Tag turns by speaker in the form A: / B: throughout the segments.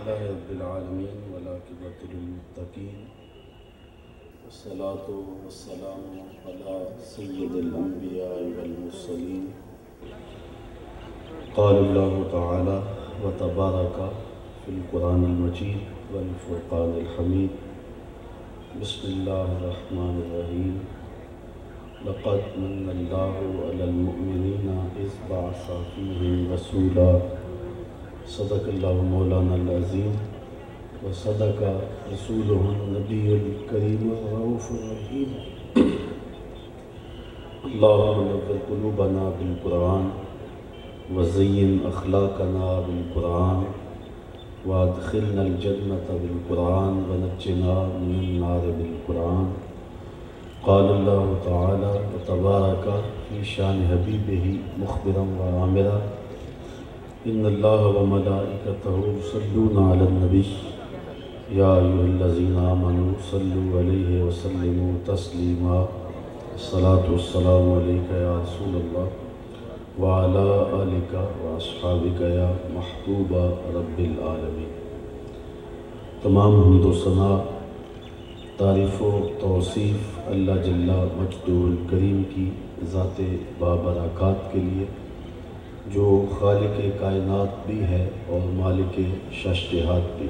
A: لله رب العالمين والعاقبة للمتقين والصلاة والسلام على سيد الأنبياء والمرسلين. قال الله تعالى وتبارك في القرآن المجيد والفرقان الحميد. بسم الله الرحمن الرحيم. لقد من الله على المؤمنين إذ بعث فيهم رسولا. صدق الله مولانا العظيم وصدق رسوله النبي الكريم الرؤوف الرحيم. اللهم نور قلوبنا بالقرآن وزين أخلاقنا بالقرآن وادخلنا الجنة بالقرآن ونجنا من النار بالقرآن. قال الله تعالى وتبارك في شان حبيبه مخبرا وآمرا إن الله وملائكته يصلون على النبي يا أيها الذين آمنوا صلوا عليه وسلموا تسليما. الصلاة والسلام عليك يا رسول الله وعلى آلك وأصحابك يا محبوب رب العالمین. تمام حمد و ثنا، تعریف و توصیف اللہ جل مجدہ الکریم کی ذات بابرکات کے لیے، جو خالق کائنات بھی ہے اور مالک شش جہات بھی.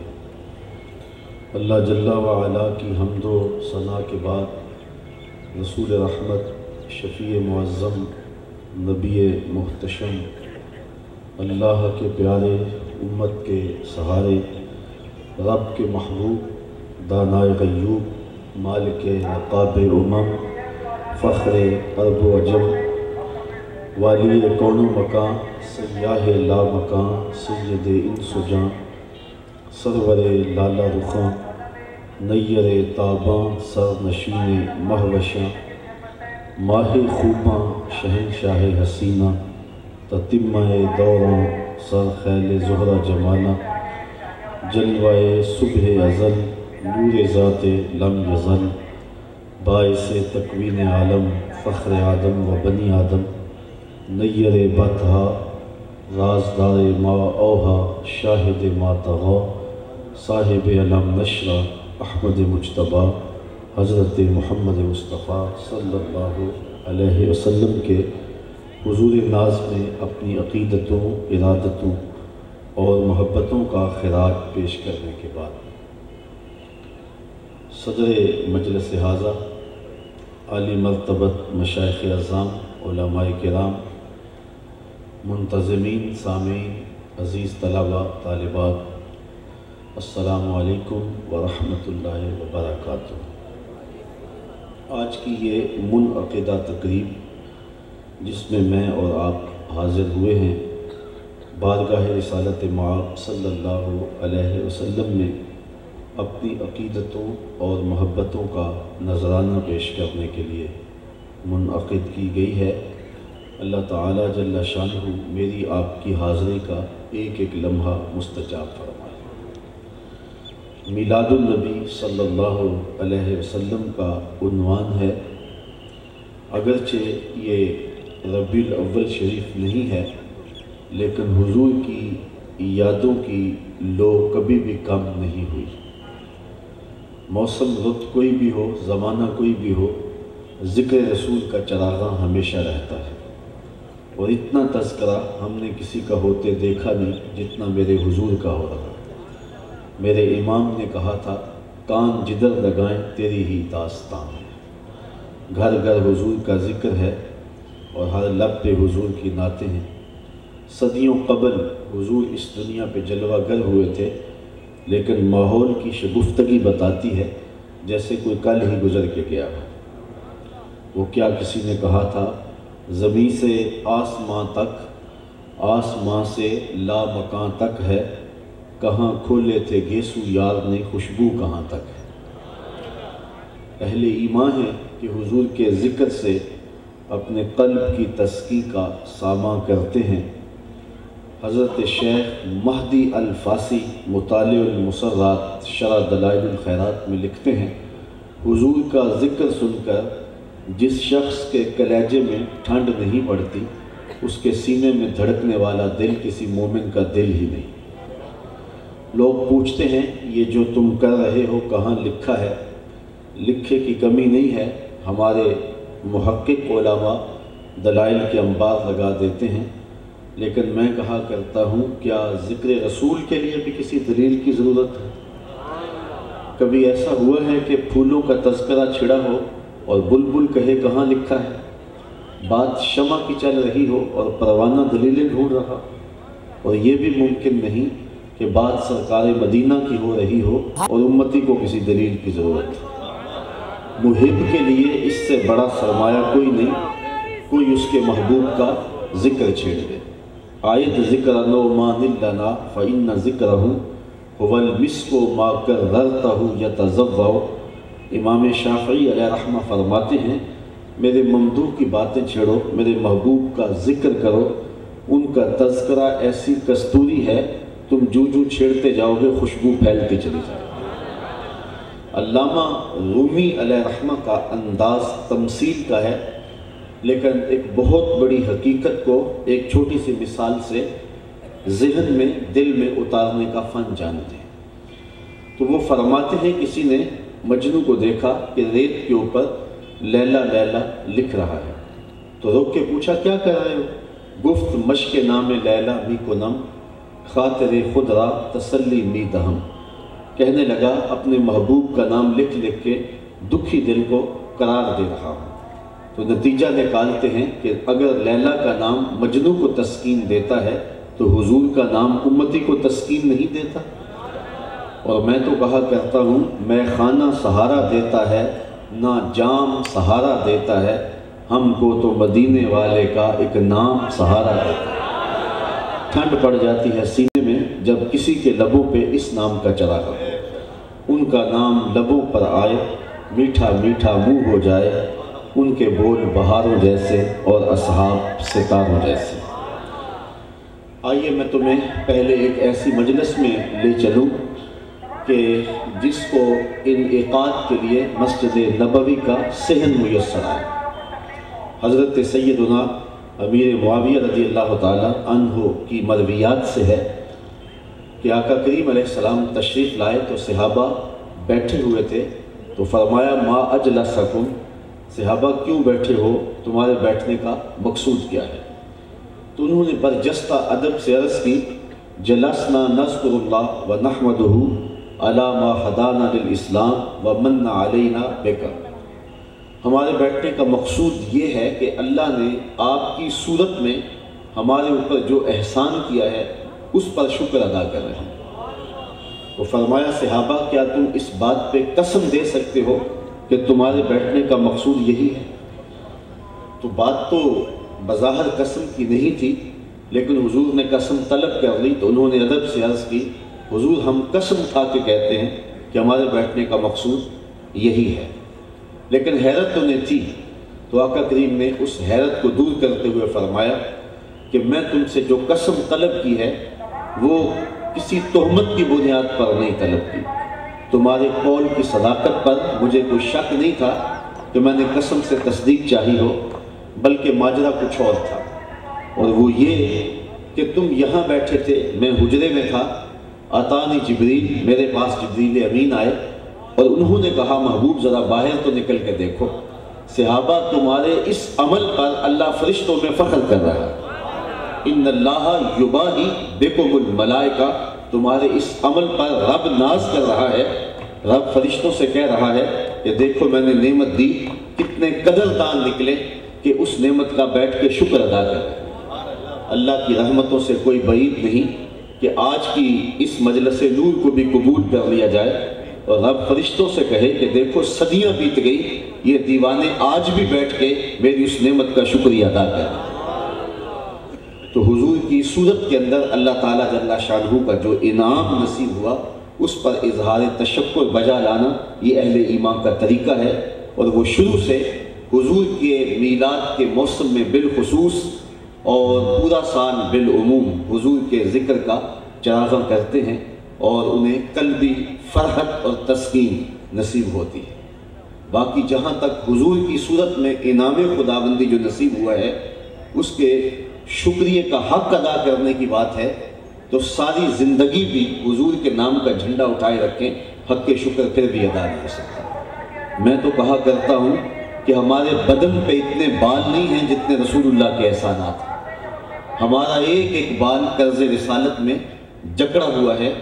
A: اللہ جل وعلا کی حمد و ثنا کے بعد رسول رحمت، شفیع معظم، نبی محتشم، اللہ کے پیارے، امت کے سہارے، رب کے محبوب، دانائے غیوب، مالک نقاب امم، فخر عرب و عجم، والی کون و مکان، سیاہ لا مکان، سید انس و جاں، سرور لالا رخاں، نیر تاباں، سر نشین مہوشاں، ماہ خوباں، شہنشاہ حسینہ، تتمہ دوراں، سر خیل زہرہ جمالہ، جلوہ صبح ازل، نور ذات لم یزل، باعث تکوین عالم، فخر آدم و بنی آدم، نیر بطحا، رازدار ما اوہا، شاہد ما طغا، صاحب علم نشرہ، احمد مجتبیٰ، حضرت محمد مصطفیٰ صلی اللہ علیہ وسلم کے حضور ناز میں اپنی عقیدتوں، ارادتوں اور محبتوں کا خراج پیش کرنے کے بعد، صدر مجلس حاضر، عالی مرتبت مشائخ اعظام، علماء کرام، منتظمین، سامعین، عزیز طلباء، طالبات، السلام علیکم ورحمۃ اللہ وبرکاتہ. آج کی یہ منعقدہ تقریب جس میں میں اور آپ حاضر ہوئے ہیں، بارگاہ رسالت مآب صلی اللہ علیہ وسلم میں اپنی عقیدتوں اور محبتوں کا نذرانہ پیش کرنے کے لیے منعقد کی گئی ہے. اللہ تعالیٰ جل شانہ میری آپ کی حاضری کا ایک ایک لمحہ مستجاب فرمائے. میلاد النبی صلی اللہ علیہ وسلم کا عنوان ہے. اگرچہ یہ ربیع الاول شریف نہیں ہے، لیکن حضور کی یادوں کی لو کبھی بھی کم نہیں ہوئی. موسم رت کوئی بھی ہو، زمانہ کوئی بھی ہو، ذکر رسول کا چراغاں ہمیشہ رہتا ہے. اور اتنا تذکرہ ہم نے کسی کا ہوتے دیکھا نہیں جتنا میرے حضور کا ہو رہا. میرے امام نے کہا تھا، کان جدھر لگائیں تیری ہی داستان ہے. گھر گھر حضور کا ذکر ہے اور ہر لب پہ حضور کی نعتیں ہیں. صدیوں قبل حضور اس دنیا پہ جلوہ گر ہوئے تھے، لیکن ماحول کی شگفتگی بتاتی ہے جیسے کوئی کل ہی گزر کے گیا ہو. وہ کیا کسی نے کہا تھا، زمیں سے آسماں تک، آسماں سے لا مکاں تک ہے، کہاں کھولے تھے گیسو یار نے، خوشبو کہاں تک ہے. اہل ایمان ہیں کہ حضور کے ذکر سے اپنے قلب کی تسکی کا ساماں کرتے ہیں. حضرت شیخ مہدی الفاسی مطالع المسرات شرح دلائل الخیرات میں لکھتے ہیں، حضور کا ذکر سن کر جس شخص کے کلیجے میں ٹھنڈ نہیں پڑتی، اس کے سینے میں دھڑکنے والا دل کسی مومن کا دل ہی نہیں. لوگ پوچھتے ہیں یہ جو تم کر رہے ہو کہاں لکھا ہے؟ لکھے کی کمی نہیں ہے، ہمارے محقق علماء دلائل کے انبار لگا دیتے ہیں، لیکن میں کہا کرتا ہوں کیا ذکر رسول کے لیے بھی کسی دلیل کی ضرورت ہے؟ کبھی ایسا ہوا ہے کہ پھولوں کا تذکرہ چھڑا ہو اور بلبل کہے کہاں لکھا ہے؟ بات شمع کی چل رہی ہو اور پروانہ دلیلیں ڈھونڈ رہا، اور یہ بھی ممکن نہیں کہ بات سرکار مدینہ کی ہو رہی ہو اور امتی کو کسی دلیل کی ضرورت ہے۔ محب کے لیے اس سے بڑا سرمایہ کوئی نہیں، کوئی اس کے محبوب کا ذکر چھیڑ دے۔ آیت ذکر نعمان لنا فإن ذکرہ هو المسک ما کررتہ یتضوع۔ امام شافعی علیہ رحمہ فرماتے ہیں میرے ممدوح کی باتیں چھیڑو، میرے محبوب کا ذکر کرو، ان کا تذکرہ ایسی کستوری ہے تم جو چھیڑتے جاؤ گے خوشبو پھیلتی چلی جائے۔ علامہ رومی علیہ رحمہ کا انداز تمثیل کا ہے، لیکن ایک بہت بڑی حقیقت کو ایک چھوٹی سی مثال سے ذہن میں دل میں اتارنے کا فن جانتے ہیں۔ تو وہ فرماتے ہیں کسی نے مجنوں کو دیکھا کہ ریت کے اوپر لیلا لیلا لکھ رہا ہے، تو روک کے پوچھا کیا کر رہے ہو؟ گفت مشق نام لیلا می کنم خاطر خود را تسلی می دہم۔ کہنے لگا اپنے محبوب کا نام لکھ لکھ کے دکھی دل کو قرار دے رہا ہوں۔ تو نتیجہ نکالتے ہیں کہ اگر لیلا کا نام مجنوں کو تسکین دیتا ہے تو حضور کا نام امتی کو تسکین نہیں دیتا؟ اور میں تو کہا کرتا ہوں میں خانہ سہارا دیتا ہے نہ جام سہارا دیتا ہے، ہم کو تو مدینے والے کا ایک نام سہارا دیتا ہے۔ ٹھنڈ پڑ جاتی ہے سینے میں جب کسی کے لبوں پہ اس نام کا چراغ ہو، ان کا نام لبوں پر آئے، میٹھا میٹھا منہ ہو جائے، ان کے بول بہاروں جیسے اور اصحاب ستاروں جیسے۔ آئیے میں تمہیں پہلے ایک ایسی مجلس میں لے چلوں کہ جس کو انعقاد کے لیے مسجد نبوی کا صحن میسر آئے۔ حضرت سیدنا امیر معاویہ رضی اللہ تعالیٰ عنہ کی مرویات سے ہے کہ آقا کریم علیہ السلام تشریف لائے تو صحابہ بیٹھے ہوئے تھے، تو فرمایا ما اجلسکم، صحابہ کیوں بیٹھے ہو، تمہارے بیٹھنے کا مقصود کیا ہے؟ تو انہوں نے برجستہ ادب سے عرض کی جلسنا نذکر اللہ ونحمدہ علی ما ہدانا للاسلام ومن علینا بکر۔ ہمارے بیٹھنے کا مقصود یہ ہے کہ اللہ نے آپ کی صورت میں ہمارے اوپر جو احسان کیا ہے اس پر شکر ادا کر رہے ہیں۔ تو فرمایا صحابہ کیا تم اس بات پہ قسم دے سکتے ہو کہ تمہارے بیٹھنے کا مقصود یہی ہے؟ تو بات تو بظاہر قسم کی نہیں تھی، لیکن حضور نے قسم طلب کر لی تو انہوں نے ادب سے عرض کی حضور ہم قسم کھا کے کہتے ہیں کہ ہمارے بیٹھنے کا مقصود یہی ہے۔ لیکن حیرت انہیں تھی، تو آقا کریم نے اس حیرت کو دور کرتے ہوئے فرمایا کہ میں تم سے جو قسم طلب کی ہے وہ کسی تہمت کی بنیاد پر نہیں طلب کی، تمہارے قول کی صداقت پر مجھے کوئی شک نہیں تھا کہ میں نے قسم سے تصدیق چاہی ہو، بلکہ ماجرا کچھ اور تھا، اور وہ یہ کہ تم یہاں بیٹھے تھے، میں حجرے میں تھا، اتانی جبریل، میرے پاس جبریل امین آئے اور انہوں نے کہا محبوب ذرا باہر تو نکل کے دیکھو، صحابہ تمہارے اس عمل پر اللہ فرشتوں میں فخر کر رہا ہے، ان اللہ یباہی بکم الملائکہ، تمہارے اس عمل پر رب ناز کر رہا ہے، رب فرشتوں سے کہہ رہا ہے کہ دیکھو میں نے نعمت دی، کتنے قدردان نکلے کہ اس نعمت کا بیٹھ کے شکر ادا کریں۔ اللہ کی رحمتوں سے کوئی بعید نہیں کہ آج کی اس مجلس نور کو بھی قبول کر لیا جائے اور رب فرشتوں سے کہے کہ دیکھو صدیاں بیت گئی، یہ دیوانے آج بھی بیٹھ کے میری اس نعمت کا شکریہ ادا کریں۔ تو حضور کی صورت کے اندر اللہ تعالیٰ جل شانہ کا جو انعام نصیب ہوا اس پر اظہار تشکر بجا لانا یہ اہل ایمان کا طریقہ ہے، اور وہ شروع سے حضور کے میلاد کے موسم میں بالخصوص اور پورا سال بالعموم حضور کے ذکر کا چراغاں کرتے ہیں اور انہیں قلبی فرحت اور تسکین نصیب ہوتی ہے۔ باقی جہاں تک حضور کی صورت میں انعام خداوندی جو نصیب ہوا ہے اس کے شکریہ کا حق ادا کرنے کی بات ہے تو ساری زندگی بھی حضور کے نام کا جھنڈا اٹھائے رکھیں، حق کے شکر پھر بھی ادا نہیں ہو سکتا۔ میں تو کہا کرتا ہوں کہ ہمارے بدن پہ اتنے بال نہیں ہیں جتنے رسول اللہ کے احسانات ہیں۔ ہمارا ایک ایک بال قرض رسالت میں جکڑا ہوا ہے۔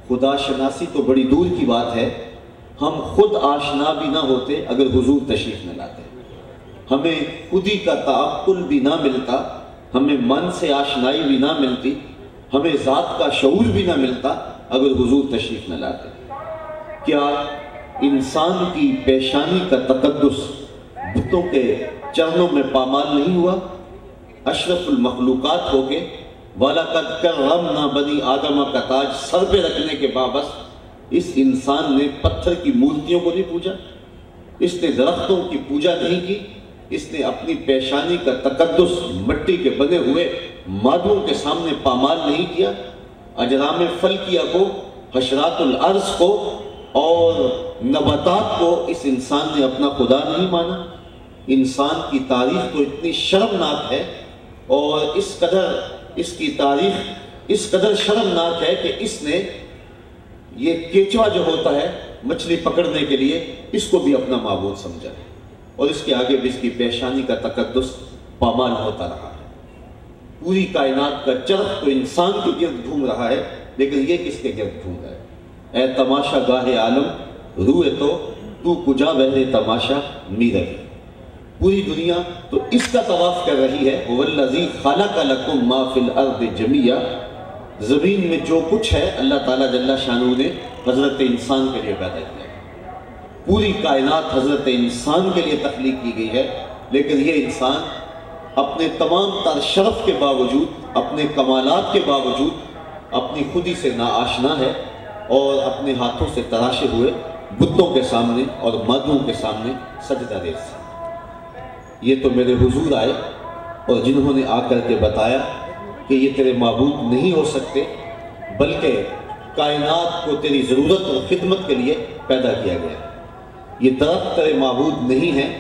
A: خدا شناسی تو بڑی دور کی بات ہے، ہم خود آشنا بھی نہ ہوتے اگر حضور تشریف نہ لاتے، ہمیں خودی کا تعقل بھی نہ ملتا، ہمیں من سے آشنائی بھی نہ ملتی، ہمیں ذات کا شعور بھی نہ ملتا اگر حضور تشریف نہ لاتے۔ کیا انسان کی پیشانی کا تقدس بتوں کے چرنوں میں پامال نہیں ہوا؟ اشرف المخلوقات ہو کے وَلَقَدْ كَرَّمْنَا بَنِي آدَمَ کا تاج سر پہ رکھنے کے باوجود اس انسان نے پتھر کی مورتیوں کو نہیں پوجا، اس نے درختوں کی پوجا نہیں کی، اس نے اپنی پیشانی کا تقدس مٹی کے بنے ہوئے مادوں کے سامنے پامال نہیں کیا، اجرام فلکیہ کو، حشرات الارض کو اور نباتات کو اس انسان نے اپنا خدا نہیں مانا۔ انسان کی تاریخ تو اتنی شرمناک ہے، اور اس کی تاریخ اس قدر شرمناک ہے کہ اس نے یہ کیچوا جو ہوتا ہے مچھلی پکڑنے کے لیے، اس کو بھی اپنا معبود سمجھا ہے، اور اس کے آگے بھی اس کی پیشانی کا تقدس پامال ہوتا رہا ہے۔ پوری کائنات کا چرخ تو انسان کے گرد گھوم رہا ہے، لیکن یہ کس کے گرد گھوم رہا ہے؟ اے تماشا گاہ عالم روئے تو کجا بہرے تماشا میرے۔ پوری دنیا تو اس کا طواف کر رہی ہے، وَالَّذِي خَلَقَ لَكُم مَّا فِي الْأَرْضِ جَمِيعًا۔ زمین میں جو کچھ ہے اللہ تعالیٰ جل شانہ نے حضرت انسان کے لیے پیدا کیا ہے۔ پوری کائنات حضرت انسان کے لیے تخلیق کی گئی ہے، لیکن یہ انسان اپنے تمام تر شرف کے باوجود، اپنے کمالات کے باوجود اپنی خودی سے ناآشنا ہے، اور اپنے ہاتھوں سے تراشے ہوئے بتوں کے سامنے اور مادوں کے سامنے سجدہ ریز ہے۔ یہ تو میرے حضور آئے اور جنہوں نے آ کر کے بتایا کہ یہ تیرے معبود نہیں ہو سکتے، بلکہ کائنات کو تیری ضرورت اور خدمت کے لیے پیدا کیا گیا ہے۔ یہ درخت تیرے معبود نہیں ہیں،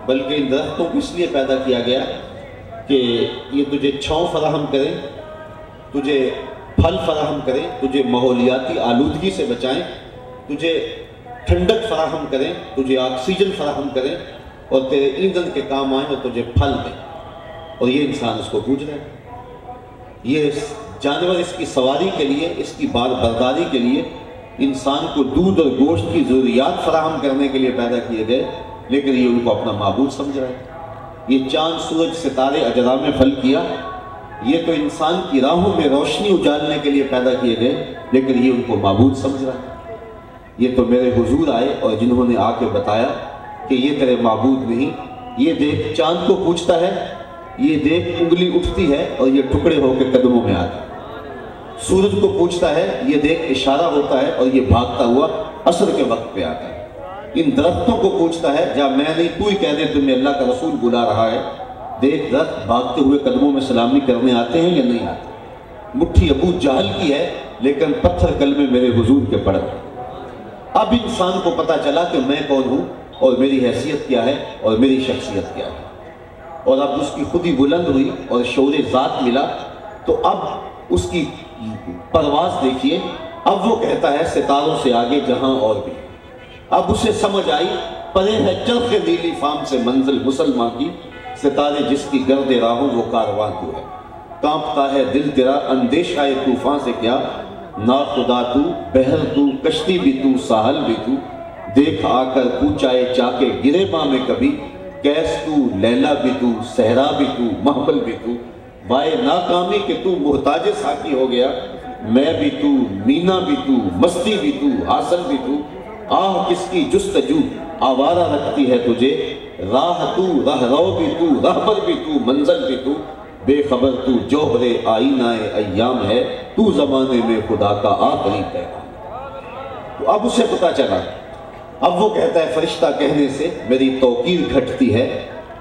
A: بلکہ ان درختوں کو اس لیے پیدا کیا گیا کہ یہ تجھے چھاؤں فراہم کریں، تجھے پھل فراہم کریں، تجھے ماحولیاتی آلودگی سے بچائیں، تجھے ٹھنڈک فراہم کریں، تجھے آکسیجن فراہم کریں، اور تیرے ایندھن کے کام آئیں اور تجھے پھل دیں۔ اور یہ انسان اس کو پوج رہا ہے۔ یہ جانور اس کی سواری کے لیے، اس کی بار برداری کے لیے، انسان کو دودھ اور گوشت کی ضروریات فراہم کرنے کے لیے پیدا کیے گئے، لیکن یہ ان کو اپنا معبود سمجھ رہا ہے۔ یہ چاند، سورج، ستارے، اجرام فلکیہ، یہ تو انسان کی راہوں میں روشنی اجالنے کے لیے پیدا کیے گئے، لیکن یہ ان کو معبود سمجھ رہا ہے۔ یہ تو میرے حضور آئے اور جنہوں نے آ کے بتایا کہ یہ تیرے معبود نہیں۔ یہ دیکھ چاند کو پوچھتا ہے، یہ دیکھ انگلی اٹھتی ہے اور یہ ٹکڑے ہو کے قدموں میں آتا ہے۔ سورج کو پوچھتا ہے، یہ دیکھ اشارہ ہوتا ہے اور یہ بھاگتا ہوا عصر کے وقت پہ آتا ہے۔ ان درختوں کو پوچھتا ہے، جا میں نہیں تو ہی کہہ دے تمہیں اللہ کا رسول بلا رہا ہے، دیکھ درخت بھاگتے ہوئے قدموں میں سلامی کرنے آتے ہیں یا نہیں آتے؟ مٹھی ابو جہل کی ہے، لیکن پتھر کلمے میرے حضور کے پڑھ گئے۔ اب انسان کو پتا چلا کہ میں کون ہوں اور میری حیثیت کیا ہے اور میری شخصیت کیا ہے، اور اب اس کی خودی بلند ہوئی اور شعور ذات ملا، تو اب اس کی پرواز دیکھیے۔ اب وہ کہتا ہے ستاروں سے آگے جہاں اور بھی۔ اب اسے سمجھ آئی، پرے ہے چرخ نیلی فام سے منزل مسلمان کی، ستارے جس کی گرد راہوں وہ کارواں تو ہے۔ کانپتا ہے دل تیرا اندیشہ طوفان سے کیا، نا خدا تو، بحر تو، کشتی بھی تو، ساحل بھی تو، دیکھ آ کر کوچائے چاکے گرے ماں میں کبھی، کیس تو، لیلا بھی تو، صحرا بھی تو، محمل بھی تو، وائے ناکامی کہ تو محتاج ساکی ہو گیا، میں بھی تو، مینا بھی تو، مستی بھی تو، حاصل بھی تو، آہ کس کی جستجو آوارہ رکھتی ہے تجھے، راہ تو، راہ رو بھی تو، رہبر بھی تو، منزل بھی تو، بے خبر تو جوہر آئینہ ایام ہے، تو زمانے میں خدا کا آخری پیغام۔ تو اب اسے پتا چلا، اب وہ کہتا ہے فرشتہ کہنے سے میری توقیر گھٹتی ہے،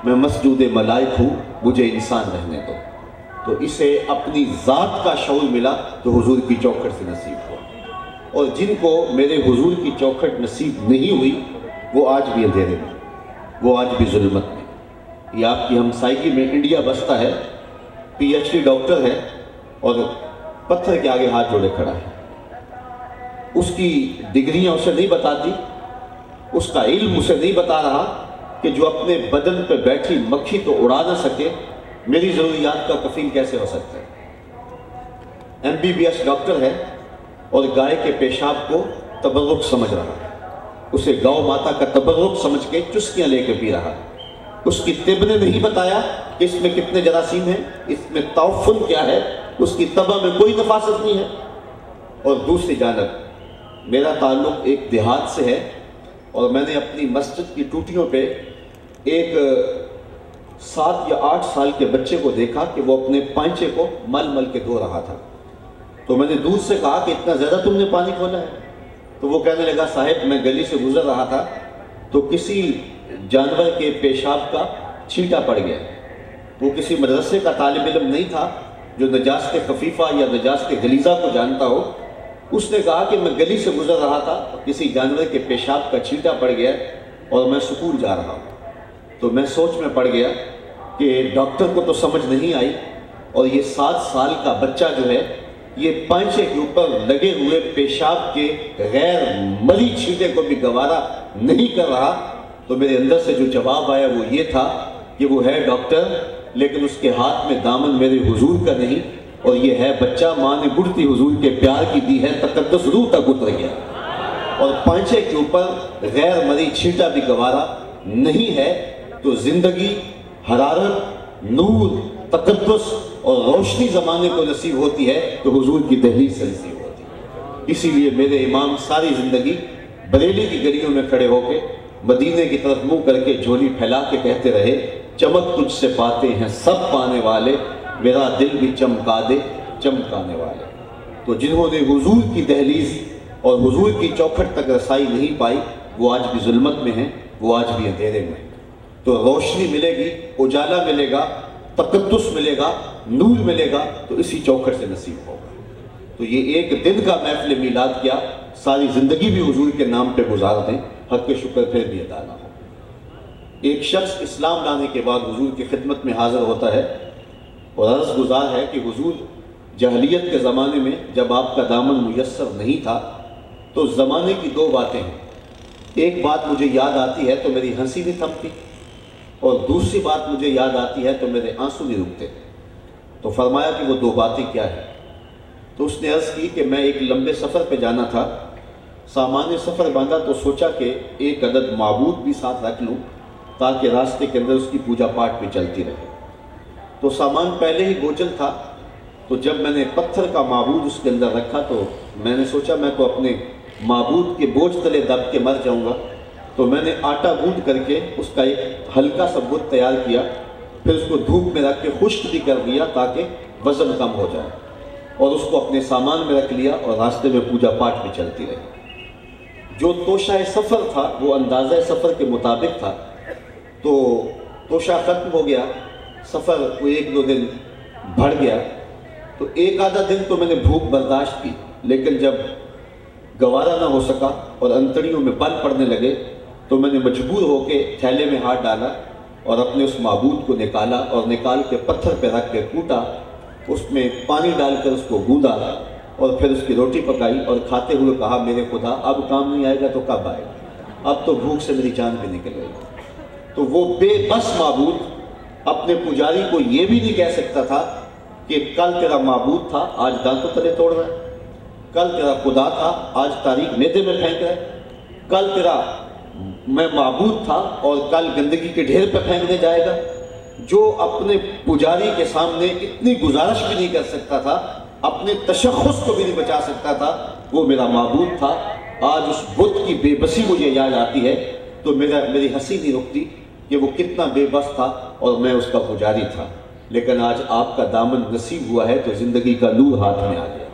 A: میں مسجود ملائک ہوں، مجھے انسان رہنے دو۔ تو اسے اپنی ذات کا شعور ملا تو حضور کی چوکھٹ سے نصیب ہوا، اور جن کو میرے حضور کی چوکھٹ نصیب نہیں ہوئی وہ آج بھی اندھیرے میں، وہ آج بھی ظلمت میں۔ یہ آپ کی ہمسائیگی میں انڈیا بستا ہے، پی ایچ ڈی ڈاکٹر ہے، اور پتھر کے آگے ہاتھ جوڑے کھڑا ہے. اس کی ڈگریاں اسے نہیں بتاتی، اس کا علم اسے نہیں بتا رہا کہ جو اپنے بدن پہ بیٹھی مکھی تو اڑا نہ سکے، میری ضروریات کا کفیل کیسے ہو سکتا ہے. MBBS ڈاکٹر ہے اور گائے کے پیشاب کو تبرک سمجھ رہا ہے، اسے گاؤ ماتا کا تبرک سمجھ کے چسکیاں لے کے پی رہا ہے. اس کی طب نے نہیں بتایا کہ اس میں کتنے جراثیم ہیں، اس میں تعفن کیا ہے، اس کی طبع میں کوئی نفاست نہیں ہے. اور دوسری جانب میرا تعلق ایک دیہات سے ہے اور میں نے اپنی مسجد کی ٹوٹیوں پہ ایک 7 یا 8 سال کے بچے کو دیکھا کہ وہ اپنے پائنچے کو مل مل کے دھو رہا تھا. تو میں نے دور سے کہا کہ اتنا زیادہ تم نے پانی کھولا ہے؟ تو وہ کہنے لگا صاحب میں گلی سے گزر رہا تھا تو کسی جانور کے پیشاب کا چھینٹا پڑ گیا. وہ کسی مدرسے کا طالب علم نہیں تھا جو نجاست خفیفہ یا نجاست غلیظہ کو جانتا ہو. اس نے کہا کہ میں گلی سے گزر رہا تھا، کسی جانور کے پیشاب کا چھینٹا پڑ گیا اور میں سکول جا رہا ہوں. تو میں سوچ میں پڑ گیا کہ ڈاکٹر کو تو سمجھ نہیں آئی اور یہ 7 سال کا بچہ جو ہے یہ پائنچے کے اوپر لگے ہوئے پیشاب کے غیر مری چھینٹے کو بھی گوارا نہیں کر رہا. تو میرے اندر سے جو جواب آیا وہ یہ تھا کہ وہ ہے ڈاکٹر لیکن اس کے ہاتھ میں دامن میرے حضور کا نہیں، اور یہ ہے بچہ ماں نے بڑھتی حضور کے پیار کی دی ہے، تقدس روح تک اتر گیا اور پائنچے کے اوپر غیر مری چھینٹا بھی گوارا نہیں ہے. تو زندگی، حرارت، نور، تقدس اور روشنی زمانے کو نصیب ہوتی ہے تو حضور کی دہلیز سے نصیب ہوتی ہے. اسی لیے میرے امام ساری زندگی بریلی کی گلیوں میں کھڑے ہو کے مدینے کی طرف منہ کر کے جھولی پھیلا کے کہتے رہے، چمک تجھ سے پاتے ہیں سب پانے والے، میرا دل بھی چمکا دے چمکانے والے. تو جنہوں نے حضور کی دہلیز اور حضور کی چوکھٹ تک رسائی نہیں پائی وہ آج بھی ظلمت میں ہیں، وہ آج بھی اندھیرے میں ہیں. تو روشنی ملے گی، اجالا ملے گا، تقدس ملے گا، نور ملے گا تو اسی چوکھٹ سے نصیب ہوگا. تو یہ ایک دن کا محفل میلاد کیا، ساری زندگی بھی حضور کے نام پہ گزار دیں، حق کے شکر پھر بھی ادا نہ ہو. ایک شخص اسلام لانے کے بعد حضور کی خدمت میں حاضر ہوتا ہے اور عرض گزار ہے کہ حضور جاہلیت کے زمانے میں جب آپ کا دامن میسر نہیں تھا تو زمانے کی 2 باتیں ہیں. ایک بات مجھے یاد آتی ہے تو میری ہنسی نہیں تھمتی اور دوسری بات مجھے یاد آتی ہے تو میرے آنسو نہیں رکتے. تو فرمایا کہ وہ 2 باتیں کیا ہیں؟ تو اس نے عرض کی کہ میں ایک لمبے سفر پہ جانا تھا، سامان سفر باندھا تو سوچا کہ ایک عدد معبود بھی ساتھ رکھ لوں تاکہ راستے کے اندر اس کی پوجا پاٹ بھی چلتی رہے. تو سامان پہلے ہی بوجھل تھا، تو جب میں نے پتھر کا معبود اس کے اندر رکھا تو میں نے سوچا میں تو اپنے معبود کے بوجھ تلے دب کے مر جاؤں گا. تو میں نے آٹا گوندھ کر کے اس کا ایک ہلکا سا بت تیار کیا، پھر اس کو دھوپ میں رکھ کے خشک بھی کر دیا تاکہ وزن کم ہو جائے، اور اس کو اپنے سامان میں رکھ لیا اور راستے میں پوجا پاٹ بھی چلتی رہی. جو توشہ سفر تھا وہ اندازہ سفر کے مطابق تھا. تو توشہ ختم ہو گیا، سفر کوئی 1-2 دن بڑھ گیا. تو ایک آدھا دن تو میں نے بھوک برداشت کی، لیکن جب گوارا نہ ہو سکا اور انتڑیوں میں بل پڑنے لگے تو میں نے مجبور ہو کے تھیلے میں ہاتھ ڈالا اور اپنے اس معبود کو نکالا اور نکال کے پتھر پہ رکھ کے کوٹا، اس میں پانی ڈال کر اس کو گوندا اور پھر اس کی روٹی پکائی اور کھاتے ہوئے کہا میرے خدا اب کام نہیں آئے گا تو کب آئے گا، اب تو بھوک سے میری جان بھی نکل گئی. تو وہ بے بس معبود اپنے پجاری کو یہ بھی نہیں کہہ سکتا تھا کہ کل تیرا معبود تھا آج دانتوں تلے توڑ رہا ہے، کل تیرا خدا تھا آج تاریخ میدے میں پھینک رہا ہے، کل تیرا میں معبود تھا اور کل گندگی کے ڈھیر پہ پھینکنے جائے گا. جو اپنے پجاری کے سامنے اتنی گزارش بھی نہیں کر سکتا تھا، اپنے تشخص کو بھی نہیں بچا سکتا تھا، وہ میرا معبود تھا. آج اس بت کی بے بسی مجھے یاد آتی ہے تو میری ہنسی نہیں رکتی کہ وہ کتنا بے بس تھا اور میں اس کا پجاری تھا. لیکن آج آپ کا دامن نصیب ہوا ہے تو زندگی کا نور ہاتھ میں آ گیا.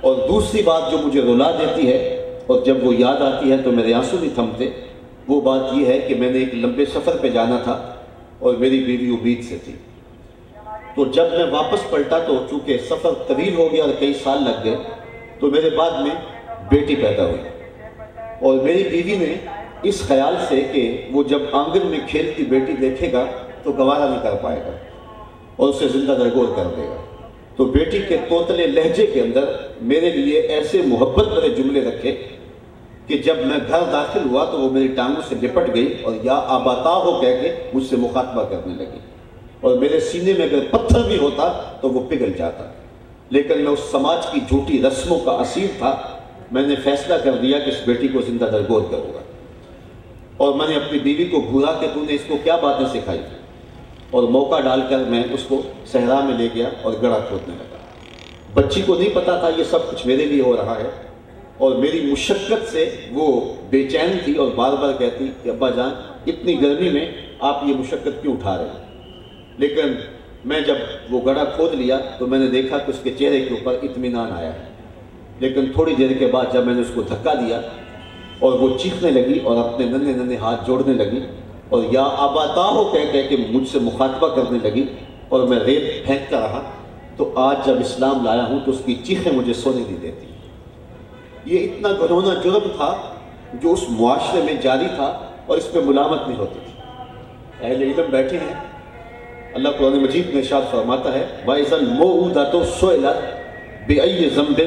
A: اور دوسری بات جو مجھے رلا دیتی ہے اور جب وہ یاد آتی ہے تو میرے آنسو نہیں تھمتے، وہ بات یہ ہے کہ میں نے ایک لمبے سفر پہ جانا تھا اور میری بیوی امید سے تھی. تو جب میں واپس پلٹا تو چونکہ سفر طویل ہو گیا اور کئی سال لگ گئے تو میرے بعد میں بیٹی پیدا ہوئی. اور میری بیوی نے اس خیال سے کہ وہ جب آنگن میں کھیلتی بیٹی دیکھے گا تو گوارا نہیں کر پائے گا اور اسے زندہ درگور کر دے گا. تو بیٹی کے توتلے لہجے کے اندر میرے لیے ایسے محبت بھرے جملے رکھے کہ جب میں گھر داخل ہوا تو وہ میری ٹانگوں سے لپٹ گئی اور یا آباتا ہو کہہ کے مجھ سے مخاطبہ کرنے لگی، اور میرے سینے میں اگر پتھر بھی ہوتا تو وہ پگھل جاتا، لیکن میں اس سماج کی جھوٹی رسموں کا اسیر تھا۔ میں نے فیصلہ کر دیا کہ اس بیٹی کو زندہ درگور کروں گا، اور میں نے اپنی بیوی کو گھورا کہ تو نے اس کو کیا باتیں سکھائی، اور موقع ڈال کر میں اس کو صحرا میں لے گیا اور گڑھا کھودنے لگا۔ بچی کو نہیں پتا تھا یہ سب کچھ میرے لیے ہو رہا ہے، اور میری مشقت سے وہ بے چین تھی اور بار بار کہتی کہ ابا جان اتنی گرمی میں آپ یہ مشقت کیوں اٹھا رہے ہیں؟ لیکن میں جب وہ گڑھا کھود لیا تو میں نے دیکھا کہ اس کے چہرے کے اوپر اطمینان آیا ہے، لیکن تھوڑی دیر کے بعد جب میں نے اس کو دھکا دیا اور وہ چیخنے لگی اور اپنے ننھے ننھے ہاتھ جوڑنے لگی اور یا آباتا ہو کہہ کے مجھ سے مخاطبہ کرنے لگی اور میں ریت پھینکتا رہا، تو آج جب اسلام لایا ہوں تو اس کی چیخیں مجھے سونے نہیں دیتی۔ یہ اتنا گھنونا جرم تھا جو اس معاشرے میں جاری تھا اور اس پہ ملامت نہیں ہوتی تھی۔ اہل علم بیٹھے ہیں، اللہ قرآن مجید میں ارشاد فرماتا ہے وَإِذَا الْمَوْءُودَةُ سُئِلَتْ بِأَيِّ ذَنبٍ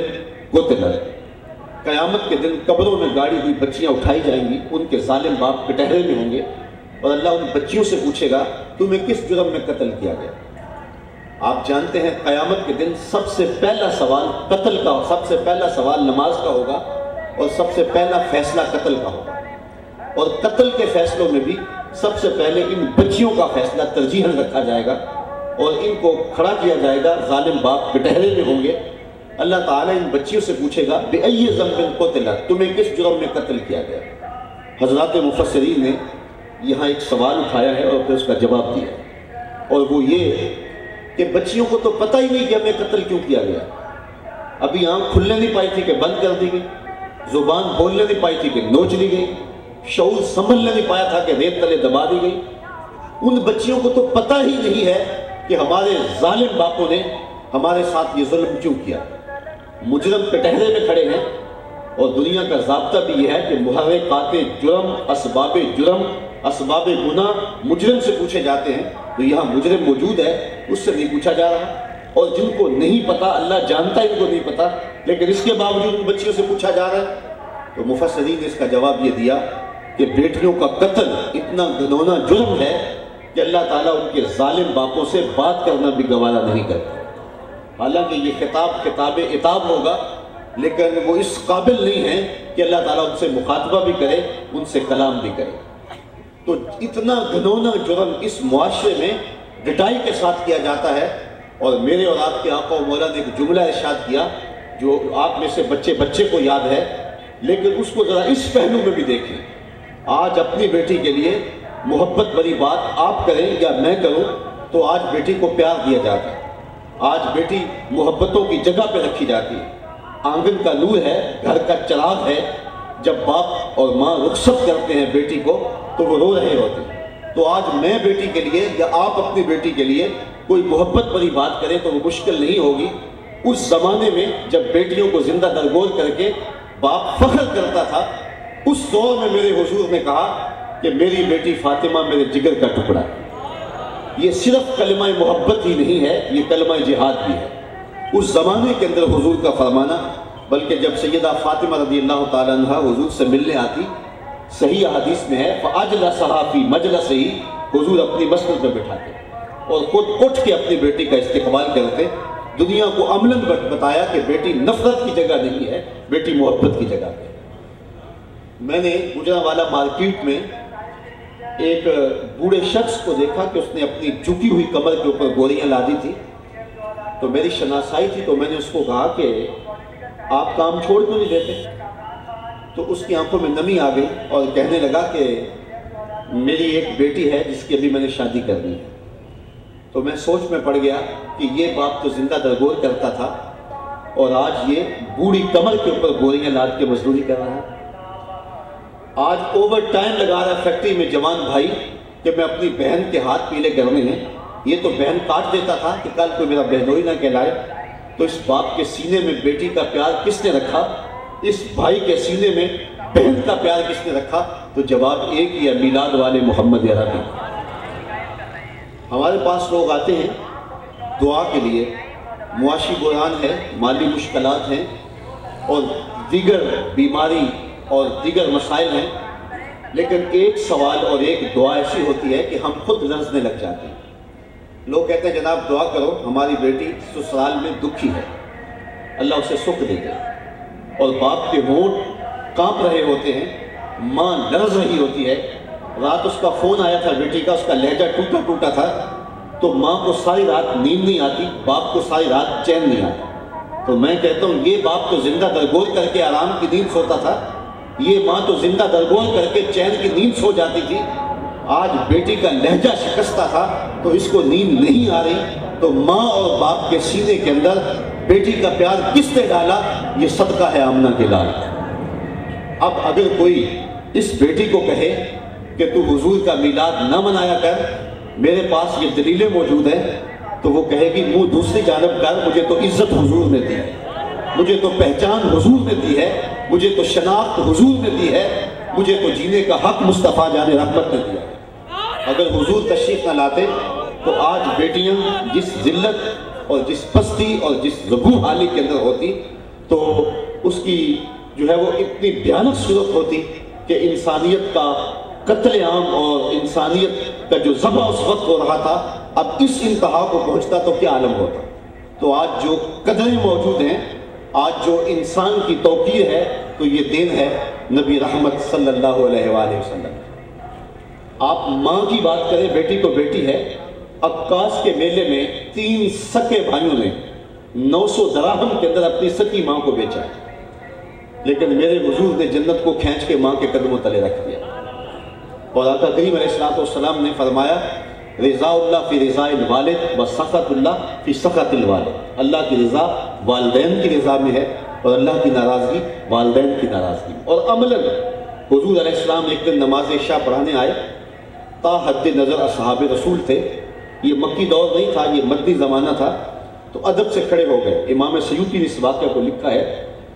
A: قُتِلَتْ، قیامت کے دن قبروں میں گاڑی ہوئی بچیاں اٹھائی جائیں گی، ان کے ظالم باپ کٹہرے میں ہوں گے، اور اللہ ان بچیوں سے پوچھے گا تمہیں کس جرم میں قتل کیا گیا؟ آپ جانتے ہیں قیامت کے دن سب سے پہلا سوال قتل کا، سب سے پہلا سوال نماز کا ہوگا، اور سب سے پہلا فیصلہ قتل کا ہوگا، اور قتل کے فیصلوں میں بھی سب سے پہلے ان بچیوں کا فیصلہ ترجیحاً رکھا جائے گا اور ان کو کھڑا کیا جائے گا، ظالم باپ کٹہرے میں ہوں گے۔ اللہ تعالیٰ ان بچیوں سے پوچھے گا بِأَيِّ ذَنبٍ قُتِلَتْ، تمہیں کس جرم میں قتل کیا گیا؟ حضرات مفسرین نے یہاں ایک سوال اٹھایا ہے اور پھر اس کا جواب دیا ہے، اور وہ یہ کہ بچیوں کو تو پتہ ہی نہیں کہ ہمیں قتل کیوں کیا گیا۔ ابھی آنکھ کھلنے نہیں پائی تھی کہ بند کر دی گئی، زبان بولنے نہیں پائی تھی کہ نوچ لی گئی، شعور سنبھلنے نہیں پایا تھا کہ ریت تلے دبا دی گئی۔ ان بچیوں کو تو پتہ ہی نہیں ہے کہ ہمارے ظالم باپوں نے ہمارے ساتھ یہ ظلم کیوں کیا۔ مجرم کٹہرے میں کھڑے ہیں، اور دنیا کا ضابطہ بھی یہ ہے کہ محرکات جرم، اسباب گناہ مجرم سے پوچھے جاتے ہیں، تو یہاں مجرم موجود ہے، اس سے نہیں پوچھا جا رہا، اور جن کو نہیں پتا اللہ جانتا ہے ان کو نہیں پتا، لیکن اس کے باوجود ان بچیوں سے پوچھا جا رہا ہے۔ تو مفسرین نے اس کا جواب یہ دیا کہ بیٹیوں کا قتل اتنا گھنونا جرم ہے کہ اللہ تعالیٰ ان کے ظالم باپوں سے بات کرنا بھی گوارا نہیں کرتا۔ حالانکہ یہ خطاب عتاب ہوگا، لیکن وہ اس قابل نہیں ہیں کہ اللہ تعالیٰ ان سے مخاطبہ بھی کرے، ان سے کلام بھی کرے۔ تو اتنا گھنونا جرم اس معاشرے میں ڈٹائی کے ساتھ کیا جاتا ہے، اور میرے اور آپ کے آقا و مولا نے ایک جملہ ارشاد کیا جو آپ میں سے بچے کو یاد ہے، لیکن اس کو ذرا اس پہلو میں بھی دیکھیں۔ آج اپنی بیٹی کے لیے محبت بری بات آپ کریں یا میں کروں تو آج بیٹی کو پیار دیا جاتا ہے، آج بیٹی محبتوں کی جگہ پہ رکھی جاتی ہے، آنگن کا نور ہے، گھر کا چراغ ہے۔ جب باپ اور ماں رخصت کرتے ہیں بیٹی کو تو وہ رو رہے ہوتے ہیں۔ تو آج میں بیٹی کے لیے یا آپ اپنی بیٹی کے لیے کوئی محبت بری بات کریں تو وہ مشکل نہیں ہوگی۔ اس زمانے میں جب بیٹیوں کو زندہ درگور کر کے باپ فخر کرتا تھا، اس دور میں میرے حضور نے کہا کہ میری بیٹی فاطمہ میرے جگر کا ٹکڑا ہے۔ یہ صرف کلمہ محبت ہی نہیں ہے، یہ کلمہ جہاد بھی ہے۔ اس زمانے کے اندر حضور کا فرمانا، بلکہ جب سیدہ فاطمہ رضی اللہ تعالیٰ عنہ حضور سے ملنے آتی، صحیح حدیث میں ہے فَأَجْلَسَهَا فِي مَجْلَسِهِ، حضور اپنی مسجد میں بٹھاتے اور خود اٹھ کے اپنی بیٹی کا استقبال کرتے۔ دنیا کو عملاً بتایا کہ بیٹی نفرت کی جگہ نہیں ہے، بیٹی محبت کی جگہ ہے۔ میں نے گجرانوالہ مارکیٹ میں ایک بوڑھے شخص کو دیکھا کہ اس نے اپنی جھکی ہوئی کمر کے اوپر گوریاں لادی تھی، تو میری شناسائی تھی، تو میں نے اس کو کہا کہ آپ کام چھوڑ کیوں نہیں دیتے؟ تو اس کی آنکھوں میں نمی آ گئی اور کہنے لگا کہ میری ایک بیٹی ہے جس کی ابھی میں نے شادی کرنی ہے۔ تو میں سوچ میں پڑ گیا کہ یہ باپ تو زندہ درگور کرتا تھا اور آج یہ بوڑھی کمر کے اوپر گوریاں لاد کے مزدوری کر رہا ہے، آج اوور ٹائم لگا رہا ہے فیکٹری میں جوان بھائی کہ میں اپنی بہن کے ہاتھ پیلے کرنے ہیں۔ یہ تو بہن کاٹ دیتا تھا کہ کل کوئی میرا بہنوئی نہ کہلائے۔ تو اس باپ کے سینے میں بیٹی کا پیار کس نے رکھا؟ اس بھائی کے سینے میں بہن کا پیار کس نے رکھا؟ تو جواب ایک ہی ہے، میلاد والے محمد عربی۔ ہمارے پاس لوگ آتے ہیں دعا کے لیے، معاشی بحران ہے، مالی مشکلات ہیں اور دیگر بیماری اور دیگر مسائل ہیں، لیکن ایک سوال اور ایک دعا ایسی ہوتی ہے کہ ہم خود لرزنے لگ جاتے ہیں۔ لوگ کہتے ہیں جناب دعا کرو ہماری بیٹی سسرال میں دکھی ہے، اللہ اسے سکھ دے دے، اور باپ کے ہونٹ کانپ رہے ہوتے ہیں، ماں لرز رہی ہوتی ہے۔ رات اس کا فون آیا تھا بیٹی کا، اس کا لہجہ ٹوٹا ٹوٹا تھا، تو ماں کو ساری رات نیند نہیں آتی، باپ کو ساری رات چین نہیں آتا۔ تو میں کہتا ہوں یہ باپ تو زندہ درگور کر کے آرام کی نیند سوتا تھا، یہ ماں تو زندہ درگور کر کے چین کی نیند سو جاتی تھی۔ آج بیٹی کا لہجہ شکستہ تھا تو اس کو نیند نہیں آ رہی، تو ماں اور باپ کے سینے کے اندر بیٹی کا پیار کس نے ڈالا؟ یہ صدقہ ہے آمنہ کے لال۔ اب اگر کوئی اس بیٹی کو کہے کہ تو حضور کا میلاد نہ منایا کر، میرے پاس یہ دلیلیں موجود ہیں، تو وہ کہے گی منہ دوسری جانب کر، مجھے تو عزت حضور نے دی ہے، مجھے تو پہچان حضور نے دی ہے، مجھے تو شناخت حضور نے دی ہے، مجھے تو جینے کا حق مصطفیٰ جان رحمت نے دیا ہے۔ اگر حضور تشریف نہ لاتے تو آج بیٹیاں جس ذلت اور جس پستی اور جس ربو حالی کے اندر ہوتی، تو اس کی جو ہے وہ اتنی بھیانک صورت ہوتی کہ انسانیت کا قتل عام اور انسانیت کا جو ذبح اس وقت ہو رہا تھا اب اس انتہا کو پہنچتا تو کیا عالم ہوتا۔ تو آج جو قدریں موجود ہیں، آج جو انسان کی توقیر ہے، تو یہ دین ہے نبی رحمت صلی اللہ علیہ وآلہ وسلم۔ آپ ماں کی بات کریں، بیٹی تو بیٹی ہے۔ عکاس کے میلے میں 3 سکے بھائیوں نے 900 دراہم کے اندر اپنی سکی ماں کو بیچا، لیکن میرے حضور نے جنت کو کھینچ کے ماں کے قدموں تلے رکھ دیا۔ اور آقا کریم علیہ السلام نے فرمایا رضا اللہ فی رضا الوالد و سخط اللہ فی سخط الوالد۔ اللہ کی رضا والدین کی رضا میں ہے اور اللہ کی ناراضگی والدین کی ناراضگی۔ اور عملاً حضور علیہ السلام ایک دن نماز عشاء پڑھانے آئے، تا حد نظر اصحاب رسول تھے، یہ مکی دور نہیں تھا، یہ مدنی زمانہ تھا، تو ادب سے کھڑے ہو گئے۔ امام سیوطی نے اس واقعہ کو لکھا ہے،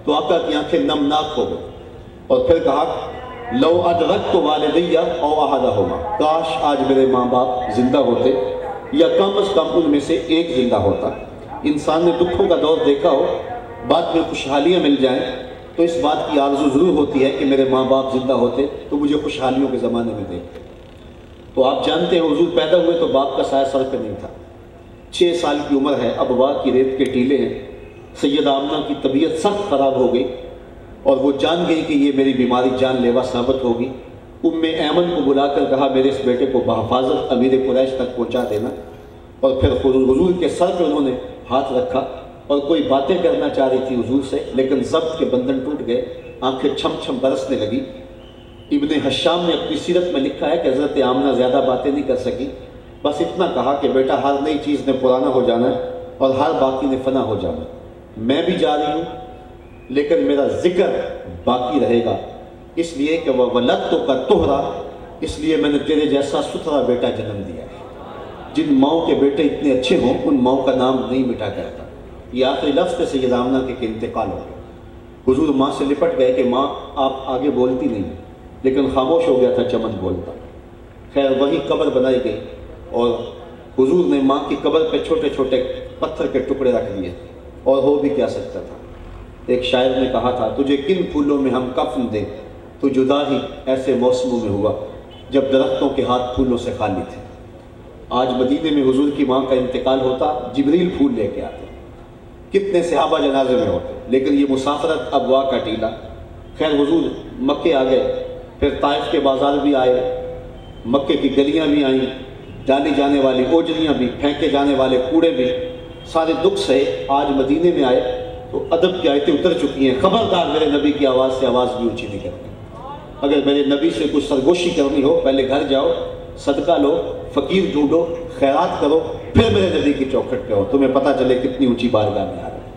A: تو آقا کی آنکھیں نمناک ہو گئی اور پھر کہا لو ادرکت والدی او احدہما، کاش آج میرے ماں باپ زندہ ہوتے یا کم از کم ان میں سے ایک زندہ ہوتا۔ انسان نے دکھوں کا دور دیکھا ہو، بعد میں خوشحالیاں مل جائیں تو اس بات کی آرزو ضرور ہوتی ہے کہ میرے ماں باپ زندہ ہوتے تو مجھے خوشحالیوں کے زمانے میں دیکھتے۔ تو آپ جانتے ہیں حضور پیدا ہوئے تو باپ کا سایہ سر پہ نہیں تھا، 6 سال کی عمر ہے، ابوا کی ریت کے ٹیلے ہیں۔ سیدہ آمنہ کی طبیعت سخت خراب ہو گئی اور وہ جان گئی کہ یہ میری بیماری جان لیوا ثابت ہوگی۔ ام ایمن کو بلا کر کہا میرے اس بیٹے کو بحفاظت امیر قریش تک پہنچا دینا، اور پھر حضور کے سر پہ انہوں نے ہاتھ رکھا اور کوئی باتیں کرنا چاہ رہی تھی حضور سے، لیکن ضبط کے بندھن ٹوٹ گئے، آنکھیں چھم چھم برسنے لگی۔ ابن حشام نے اپنی سیرت میں لکھا ہے کہ حضرت آمنہ زیادہ باتیں نہیں کر سکی، بس اتنا کہا کہ بیٹا ہر نئی چیز نے پرانا ہو جانا ہے اور ہر باقی نے فنا ہو جانا ہے، میں بھی جا رہی ہوں لیکن میرا ذکر باقی رہے گا، اس لیے کہ وہ ولدت کا طہرا، اس لیے میں نے تیرے جیسا ستھرا بیٹا جنم دیا ہے۔ جن ماؤں کے بیٹے اتنے اچھے ہوں ان ماؤں کا نام نہیں مٹا کرتا۔ یہ آخری لفظ تھے سیدہ آمنہ کے کہ انتقال ہو گیا۔ حضور ماں سے لپٹ گئے کہ ماں آپ آگے بولتی نہیں، لیکن خاموش ہو گیا تھا چمن بولتا۔ خیر وہی قبر بنائی گئی اور حضور نے ماں کی قبر پہ چھوٹے چھوٹے پتھر کے ٹکڑے رکھ دیے، اور ہو بھی کیا سکتا تھا۔ ایک شاعر نے کہا تھا تجھے کن پھولوں میں ہم کفن دیں، تو جدا ہی ایسے موسموں میں ہوا جب درختوں کے ہاتھ پھولوں سے خالی تھے۔ آج مدینے میں حضور کی ماں کا انتقال ہوتا، جبریل پھول لے کے آتے، کتنے صحابہ جنازے میں ہوتے، لیکن یہ مسافرت ابوا کا ٹیلا۔ خیر حضور مکے آ گئے، پھر طائف کے بازار بھی آئے، مکے کی گلیاں بھی آئیں، ڈالی جانے والی اوجریاں بھی، پھینکے جانے والے کوڑے بھی، سارے دکھ سے آج مدینے میں آئے تو ادب کی آیتیں اتر چکی ہیں۔ خبردار میرے نبی کی آواز سے آواز بھی اونچی نہیں کرنی، اگر میرے نبی سے کچھ سرگوشی کرنی ہو پہلے گھر جاؤ، صدقہ لو، فقیر ڈھونڈو، خیرات کرو، پھر میرے نبی کی چوکھٹ پہ ہو، تمہیں پتہ چلے کتنی اونچی بارگاہ میں آ رہے ہیں۔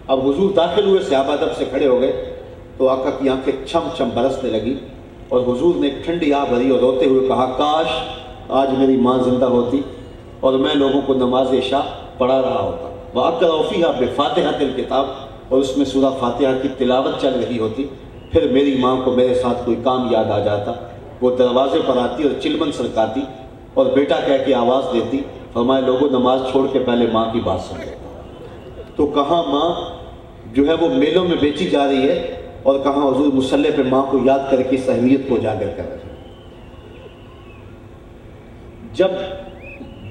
A: اب حضور داخل ہوئے، صحابہ ادب سے کھڑے ہو گئے تو آقا کی آنکھیں چھم چھم برسنے لگی اور حضور نے ایک ٹھنڈی آہ بھری اور روتے ہوئے کہا کاش آج میری ماں زندہ ہوتی اور میں لوگوں کو نماز عشاء پڑھا رہا ہوتا، وَأَقْرَأُ فِيهَا بِفَاتِحَةِ الْكِتَابِ، اور اس میں سورہ فاتحہ کی تلاوت چل رہی ہوتی، پھر میری ماں کو میرے ساتھ کوئی کام یاد آ جاتا، وہ دروازے پر آتی اور چلمن سرکاتی اور بیٹا کہہ کے آواز دیتی، فرمایا لوگوں نماز چھوڑ کے پہلے ماں کی بات سن لو۔ تو کہاں ماں جو ہے وہ میلوں میں بیچی جا رہی ہے اور کہاں حضور مصلی پہ ماں کو یاد کر کے اس اہمیت کو اجاگر کر رہے ہیں۔ جب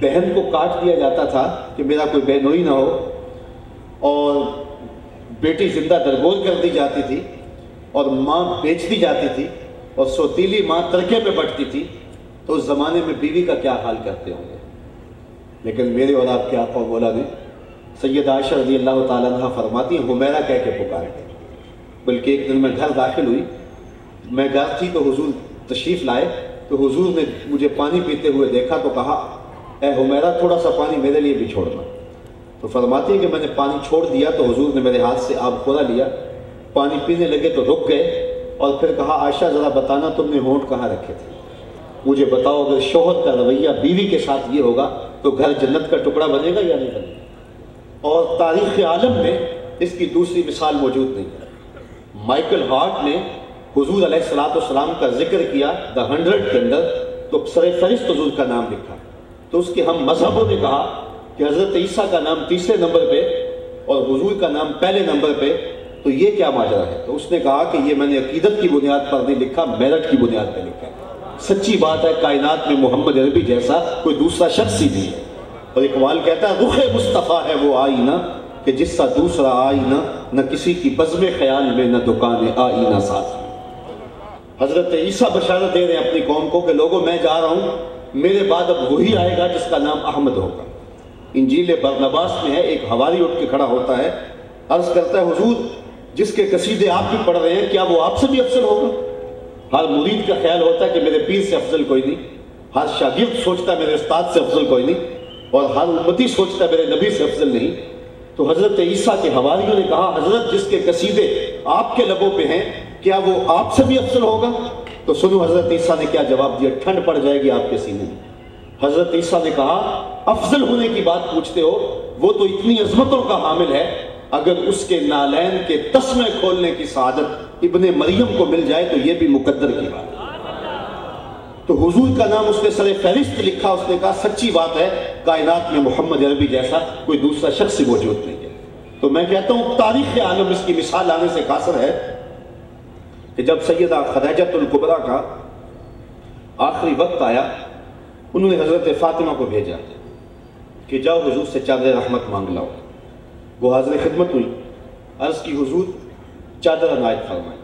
A: بہن کو کاٹ دیا جاتا تھا کہ میرا کوئی بہنوئی نہ ہو، اور بیٹی زندہ درگور کر دی جاتی تھی اور ماں بیچ دی جاتی تھی اور سوتیلی ماں ترکے پہ بٹتی تھی، تو اس زمانے میں بیوی کا کیا حال کرتے ہوں گے۔ لیکن میرے اور آپ کے آقا و مولا نے سیدہ عائشہ رضی اللہ تعالیٰ عنہ فرماتی ہیں حمیرہ کہہ کے پکارتے، بلکہ ایک دن میں گھر داخل ہوئی، میں گھر تھی تو حضور تشریف لائے، تو حضور نے مجھے پانی پیتے ہوئے دیکھا تو کہا اے حمیرہ تھوڑا سا پانی میرے لیے بھی چھوڑنا۔ تو فرماتی ہے کہ میں نے پانی چھوڑ دیا تو حضور نے میرے ہاتھ سے آب خورا لیا، پانی پینے لگے تو رک گئے اور پھر کہا عائشہ ذرا بتانا تم نے ہونٹ کہاں رکھے تھے، مجھے بتاؤ اگر شوہر کا رویہ بیوی کے ساتھ یہ ہوگا تو گھر جنت کا ٹکڑا بنے گا یا نہیں بنے گا۔ اور تاریخ عالم میں اس کی دوسری مثال موجود نہیں ہے۔ مائیکل ہارٹ نے حضور علیہ السلام کا ذکر کیا The 100 کے اندر، تو سر فہرست حضور کا نام لکھا، تو اس کے ہم مذہبوں نے کہا کہ حضرت عیسیٰ کا نام تیسرے نمبر پہ اور حضور کا نام پہلے نمبر پہ، تو یہ کیا ماجرا ہے؟ تو اس نے کہا کہ یہ میں نے عقیدت کی بنیاد پر نہیں لکھا، میرٹ کی بنیاد پہ لکھا ہے۔ سچی بات ہے کائنات میں محمد عربی جیسا کوئی دوسرا شخص ہی نہیں ہے، اور اقبال کہتا ہے رخ مصطفیٰ ہے وہ آئینہ کہ جس سا دوسرا آئینہ، نہ کسی کی بزم خیال میں نہ دکان آئینہ ساز۔ حضرت عیسیٰ بشارت دے رہے ہیں اپنی قوم کو کہ لوگوں میں جا رہا ہوں، میرے بعد اب وہی آئے گا جس کا نام احمد ہوگا۔ انجیل برنباس میں ہے، ایک حواری اٹھ کے کھڑا ہوتا ہے، عرض کرتا ہے حضور جس کے قصیدے آپ بھی پڑھ رہے ہیں کیا وہ آپ سے بھی افضل ہوگا؟ ہر مرید کا خیال ہوتا ہے کہ میرے پیر سے افضل کوئی نہیں، ہر شاگرد سوچتا ہے میرے استاد سے افضل کوئی نہیں، اور ہر امتی سوچتا ہے میرے نبی سے افضل نہیں۔ تو حضرت عیسیٰ کے حواریوں نے کہا حضرت جس کے قصیدے آپ کے لبوں پہ ہیں کیا وہ آپ سے بھی افضل ہوگا؟ تو سنو حضرت عیسیٰ نے کیا جواب دیا، ٹھنڈ پڑ جائے گی آپ کے سینے میں۔ حضرت عیسیٰ نے کہا افضل ہونے کی بات پوچھتے ہو، وہ تو اتنی عظمتوں کا حامل ہے، اگر اس کے نالین کے تسمے کھولنے کی سعادت ابن مریم کو مل جائے تو یہ بھی مقدر کی بات ہے۔ تو حضور کا نام اس نے سر فہرست لکھا، اس نے کہا سچی بات ہے کائنات میں محمد عربی جیسا کوئی دوسرا شخص موجود نہیں ہے۔ تو میں کہتا ہوں تاریخ عالم اس کی مثال آنے سے قاصر ہے کہ جب سیدہ خدیجہ الکبریٰ کا آخری وقت آیا، انہوں نے حضرت فاطمہ کو بھیجا کہ جاؤ حضور سے چادر رحمت مانگ لاؤ۔ وہ حاضر خدمت ہوئی، عرض کی حضور چادر عنایت فرمائیں،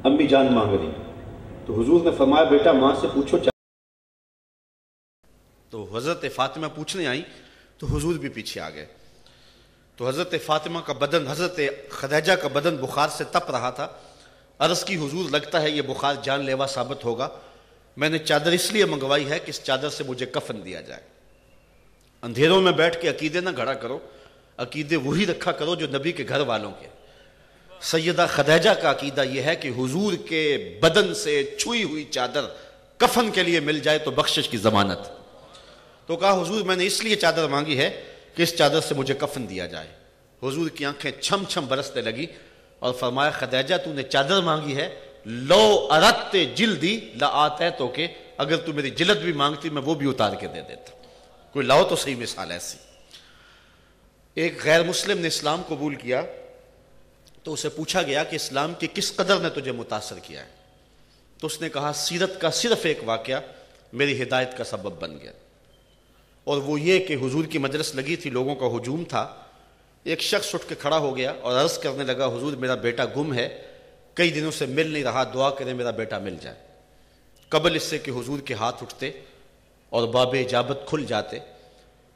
A: امی جان مانگ رہی۔ تو حضور نے فرمایا بیٹا ماں سے پوچھو۔ تو حضرت فاطمہ پوچھنے آئیں تو حضور بھی پیچھے آ گئے۔ تو حضرت فاطمہ کا بدن، حضرت خدیجہ کا بدن بخار سے تپ رہا تھا۔ عرض کی حضور لگتا ہے یہ بخار جان لیوا ثابت ہوگا، میں نے چادر اس لیے منگوائی ہے کہ اس چادر سے مجھے کفن دیا جائے۔ اندھیروں میں بیٹھ کے عقیدے نہ گھڑا کرو، عقیدے وہی رکھا کرو جو نبی کے گھر والوں کے۔ سیدہ خدیجہ کا عقیدہ یہ ہے کہ حضور کے بدن سے چھوئی ہوئی چادر کفن کے لیے مل جائے تو بخشش کی ضمانت۔ تو کہا حضور میں نے اس لیے چادر مانگی ہے کہ اس چادر سے مجھے کفن دیا جائے۔ حضور کی آنکھیں چھم چھم برسنے لگی اور فرمایا خدیجہ تو نے چادر مانگی ہے، لو اردت جلدی لآتیتو کہ اگر تو میری جلد بھی مانگتی میں وہ بھی اتار کے دے دیتا۔ کوئی لاؤ تو صحیح مثال ایسی۔ ایک غیر مسلم نے اسلام قبول کیا تو اسے پوچھا گیا کہ اسلام کی کس قدر نے تجھے متاثر کیا ہے؟ تو اس نے کہا سیرت کا صرف ایک واقعہ میری ہدایت کا سبب بن گیا، اور وہ یہ کہ حضور کی مجلس لگی تھی، لوگوں کا ہجوم تھا، ایک شخص اٹھ کے کھڑا ہو گیا اور عرض کرنے لگا حضور میرا بیٹا گم ہے، کئی دنوں سے مل نہیں رہا، دعا کریں میرا بیٹا مل جائے۔ قبل اس سے کہ حضور کے ہاتھ اٹھتے اور باب اجابت کھل جاتے،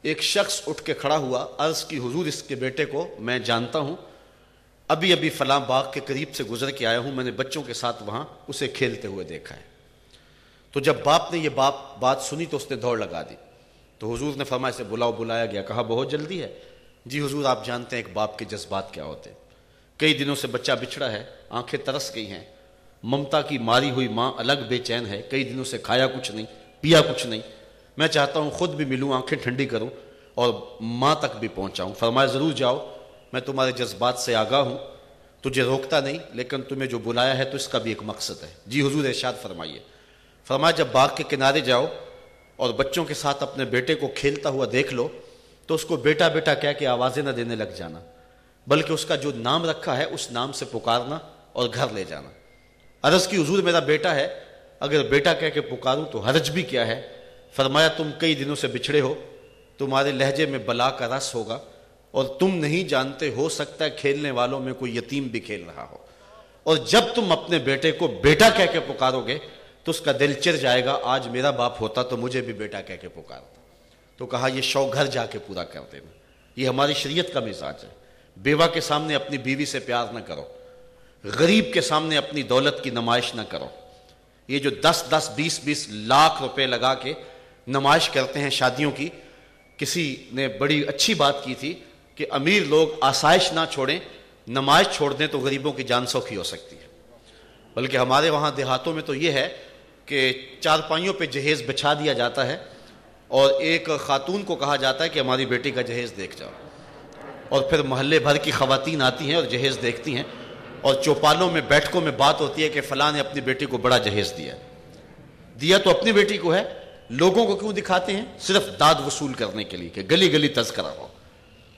A: ایک شخص اٹھ کے کھڑا ہوا، عرض کی حضور اس کے بیٹے کو میں جانتا ہوں، ابھی ابھی فلاں باغ کے قریب سے گزر کے آیا ہوں، میں نے بچوں کے ساتھ وہاں اسے کھیلتے ہوئے دیکھا ہے۔ تو جب باپ نے یہ بات سنی تو اس نے دوڑ لگا دی۔ تو حضور نے فرمایا اسے بلاؤ، بلایا گیا، کہا بہت جلدی ہے؟ جی حضور آپ جانتے ہیں ایک باپ کے جذبات کیا ہوتے ہیں، کئی دنوں سے بچہ بچھڑا ہے، آنکھیں ترس گئی ہیں، ممتا کی ماری ہوئی ماں الگ بے چین ہے، کئی دنوں سے کھایا کچھ نہیں پیا کچھ نہیں، میں چاہتا ہوں خود بھی ملوں، آنکھیں ٹھنڈی کروں اور ماں تک بھی پہنچاؤں۔ فرمایا ضرور جاؤ، میں تمہارے جذبات سے آگاہ ہوں، تجھے روکتا نہیں، لیکن تمہیں جو بلایا ہے تو اس کا بھی ایک مقصد ہے۔ جی حضور ارشاد فرمائیے۔ فرمایا جب باغ کے کنارے جاؤ اور بچوں کے ساتھ اپنے بیٹے کو کھیلتا ہوا دیکھ لو
B: تو اس کو بیٹا بیٹا کہہ کے آوازیں نہ دینے لگ جانا، بلکہ اس کا جو نام رکھا ہے اس نام سے پکارنا اور گھر لے جانا۔ عرض کی حضور میرا بیٹا ہے، اگر بیٹا کہہ کے پکاروں تو حرج بھی کیا ہے؟ فرمایا تم کئی دنوں سے بچھڑے ہو، تمہارے لہجے میں بلا کا رس ہوگا، اور تم نہیں جانتے، ہو سکتا ہے کھیلنے والوں میں کوئی یتیم بھی کھیل رہا ہو، اور جب تم اپنے بیٹے کو بیٹا کہہ کے پکارو گے تو اس کا دل چر جائے گا، آج میرا باپ ہوتا تو مجھے بھی بیٹا کہہ کے پکارتا۔ تو کہا یہ شوق گھر جا کے پورا کر دینا، یہ ہماری شریعت کا مزاج ہے۔ بیوہ کے سامنے اپنی بیوی سے پیار نہ کرو، غریب کے سامنے اپنی دولت کی نمائش نہ کرو۔ یہ جو 10-10 20-20 لاکھ روپے لگا کے نمائش کرتے ہیں شادیوں کی، کسی نے بڑی اچھی بات کی تھی کہ امیر لوگ آسائش نہ چھوڑیں، نمائش چھوڑ دیں تو غریبوں کی جان سوکھی ہو سکتی ہے۔ بلکہ ہمارے وہاں دیہاتوں میں تو یہ ہے کہ چارپائیوں پہ جہیز بچھا دیا جاتا ہے، اور ایک خاتون کو کہا جاتا ہے کہ ہماری بیٹی کا جہیز دیکھ جاؤ، اور پھر محلے بھر کی خواتین آتی ہیں اور جہیز دیکھتی ہیں، اور چوپالوں میں بیٹھکوں میں بات ہوتی ہے کہ فلاں نے اپنی بیٹی کو بڑا جہیز دیا تو اپنی بیٹی کو ہے، لوگوں کو کیوں دکھاتے ہیں؟ صرف داد وصول کرنے کے لیے کہ گلی گلی تذکرہ ہو۔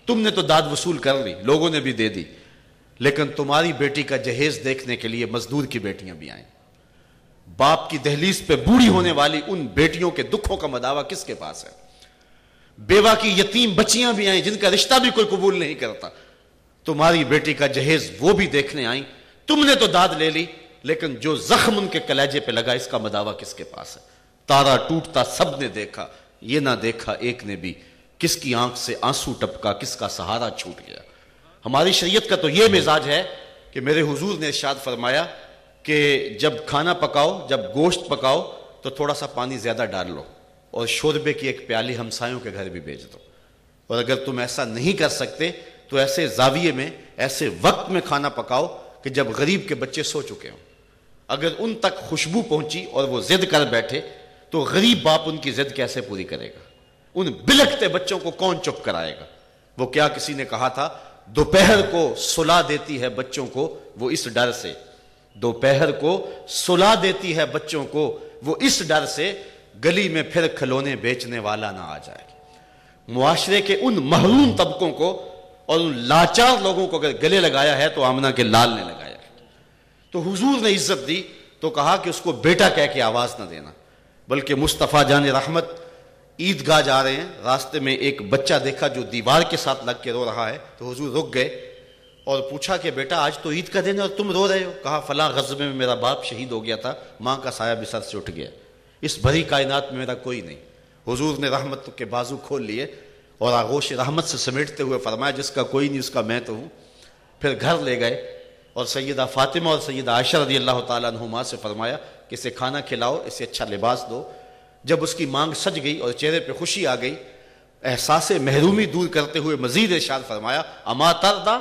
B: تم نے تو داد وصول کر لی، لوگوں نے بھی دے دی، لیکن تمہاری بیٹی کا جہیز دیکھنے کے لیے مزدور کی بیٹیاں بھی آئیں۔ باپ کی دہلیز پہ بوڑھی ہونے والی ان بیٹیوں کے دکھوں کا مداوع کس کے پاس ہے؟ بیوہ کی یتیم بچیاں بھی آئیں جن کا رشتہ بھی کوئی قبول نہیں کرتا، تمہاری بیٹی کا جہیز وہ بھی دیکھنے آئیں۔ تم نے تو داد لے لی، لیکن جو زخم ان کے کلیجے پہ لگا اس کا مداوع کس کے پاس ہے؟ تارا ٹوٹتا سب نے دیکھا، یہ نہ دیکھا ایک نے بھی، کس کی آنکھ سے آنسو ٹپکا، کس کا سہارا چھوٹ گیا۔ ہماری شریعت کا تو یہ مزاج ہے کہ میرے حضور نے ارشاد فرمایا کہ جب کھانا پکاؤ، جب گوشت پکاؤ تو تھوڑا سا پانی زیادہ ڈال لو، اور شوربے کی ایک پیالی ہمسایوں کے گھر بھی بھیج دو، اور اگر تم ایسا نہیں کر سکتے تو ایسے زاویے میں، ایسے وقت میں کھانا پکاؤ کہ جب غریب کے بچے سو چکے ہوں۔ اگر ان تک خوشبو پہنچی اور وہ ضد کر بیٹھے تو غریب باپ ان کی ضد کیسے پوری کرے گا؟ ان بلکتے بچوں کو کون چپ کرائے گا؟ وہ کیا کسی نے کہا تھا، دوپہر کو سلا دیتی ہے بچوں کو وہ اس ڈر سے، دوپہر کو سلا دیتی ہے بچوں کو وہ اس ڈر سے، گلی میں پھر کھلونے بیچنے والا نہ آ جائے۔ معاشرے کے ان محروم طبقوں کو اور ان لاچار لوگوں کو اگر گلے لگایا ہے تو آمنہ کے لال نے لگایا ہے۔ تو حضور نے عزت دی تو کہا کہ اس کو بیٹا کہہ کے آواز نہ دینا، بلکہ مصطفیٰ جان رحمت عیدگاہ جا رہے ہیں، راستے میں ایک بچہ دیکھا جو دیوار کے ساتھ لگ کے رو رہا ہے، تو حضور رک گئے اور پوچھا کہ بیٹا آج تو عید کا دن ہے اور تم رو رہے ہو؟ کہا فلاں غزوے میں میرا باپ شہید ہو گیا تھا، ماں کا سایہ بھی سر سے اٹھ گیا، اس بھری کائنات میں میرا کوئی نہیں۔ حضور نے رحمت کے بازو کھول لیے اور آغوش رحمت سے سمیٹتے ہوئے فرمایا جس کا کوئی نہیں اس کا میں تو ہوں۔ پھر گھر لے گئے اور سیدہ فاطمہ اور سیدہ عائشہ رضی اللہ تعالیٰ عنہما سے فرمایا کہ اسے کھانا کھلاؤ، اسے اچھا لباس دو۔ جب اس کی مانگ سج گئی اور چہرے پہ خوشی آ گئی، احساس محرومی دور کرتے ہوئے مزید ارشاد فرمایا اما تردا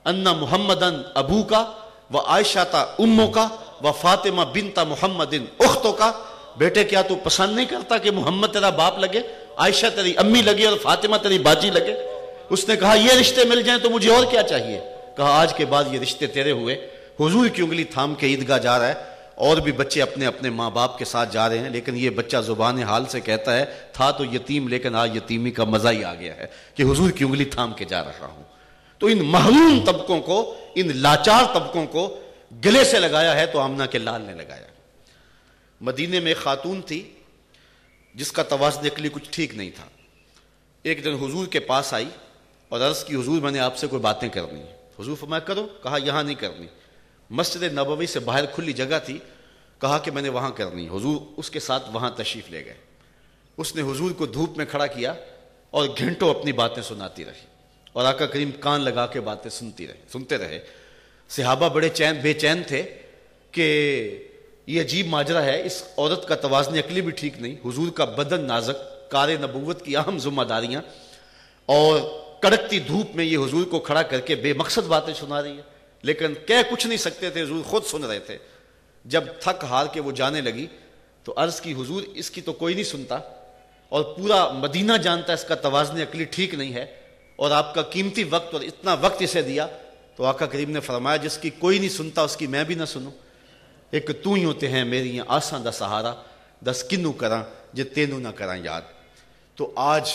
B: ان محمدن ابو کا و عائشہ تا امو کا و فاطمہ بنت محمد اختوں کا، بیٹے کیا تو پسند نہیں کرتا کہ محمد تیرا باپ لگے، عائشہ تیری امی لگے اور فاطمہ تیری باجی لگے؟ اس نے کہا یہ رشتے مل جائیں تو مجھے اور کیا چاہیے؟ کہا آج کے بعد یہ رشتے تیرے ہوئے۔ حضور کی انگلی تھام کے عیدگاہ جا رہا ہے، اور بھی بچے اپنے اپنے ماں باپ کے ساتھ جا رہے ہیں، لیکن یہ بچہ زبان حال سے کہتا ہے تھا تو یتیم لیکن آج یتیمی کا مزہ ہی آ گیا ہے کہ حضور کی انگلی تھام کے جا رہا ہوں۔ تو ان محروم طبقوں کو، ان لاچار طبقوں کو گلے سے لگایا ہے تو آمنہ کے لال نے لگایا۔ مدینے میں ایک خاتون تھی جس کا توازن عقلی کچھ ٹھیک نہیں تھا۔ ایک دن حضور کے پاس آئی اور عرض کی حضور میں نے آپ سے کوئی باتیں کرنی ہیں۔ حضور فرمایا کرو۔ کہا یہاں نہیں کرنی۔ مسجد نبوی سے باہر کھلی جگہ تھی، کہا کہ میں نے وہاں کرنی۔ حضور اس کے ساتھ وہاں تشریف لے گئے۔ اس نے حضور کو دھوپ میں کھڑا کیا اور گھنٹوں اپنی باتیں سناتی رہی، اور آقا کریم کان لگا کے باتیں سنتے رہے۔ صحابہ بڑے بے چین تھے کہ یہ عجیب ماجرا ہے، اس عورت کا توازن عقلی بھی ٹھیک نہیں، حضور کا بدن نازک، کار نبوت کی اہم ذمہ داریاں، اور کڑکتی دھوپ میں یہ حضور کو کھڑا کر کے بے مقصد باتیں سنا رہی ہے، لیکن کہہ کچھ نہیں سکتے تھے، حضور خود سن رہے تھے۔ جب تھک ہار کے وہ جانے لگی تو عرض کی حضور اس کی تو کوئی نہیں سنتا، اور پورا مدینہ جانتا ہے اس کا توازن عقلی ٹھیک نہیں ہے، اور آپ کا قیمتی وقت اور اتنا وقت اسے دیا۔ تو آقا کریم نے فرمایا جس کی کوئی نہیں سنتا اس کی میں بھی نہ سنوں۔ ایک تو ہی ہوتے ہیں میری آساں دا سہارا، دس کنوں کراں جے تینوں نہ کراں یاد۔ تو آج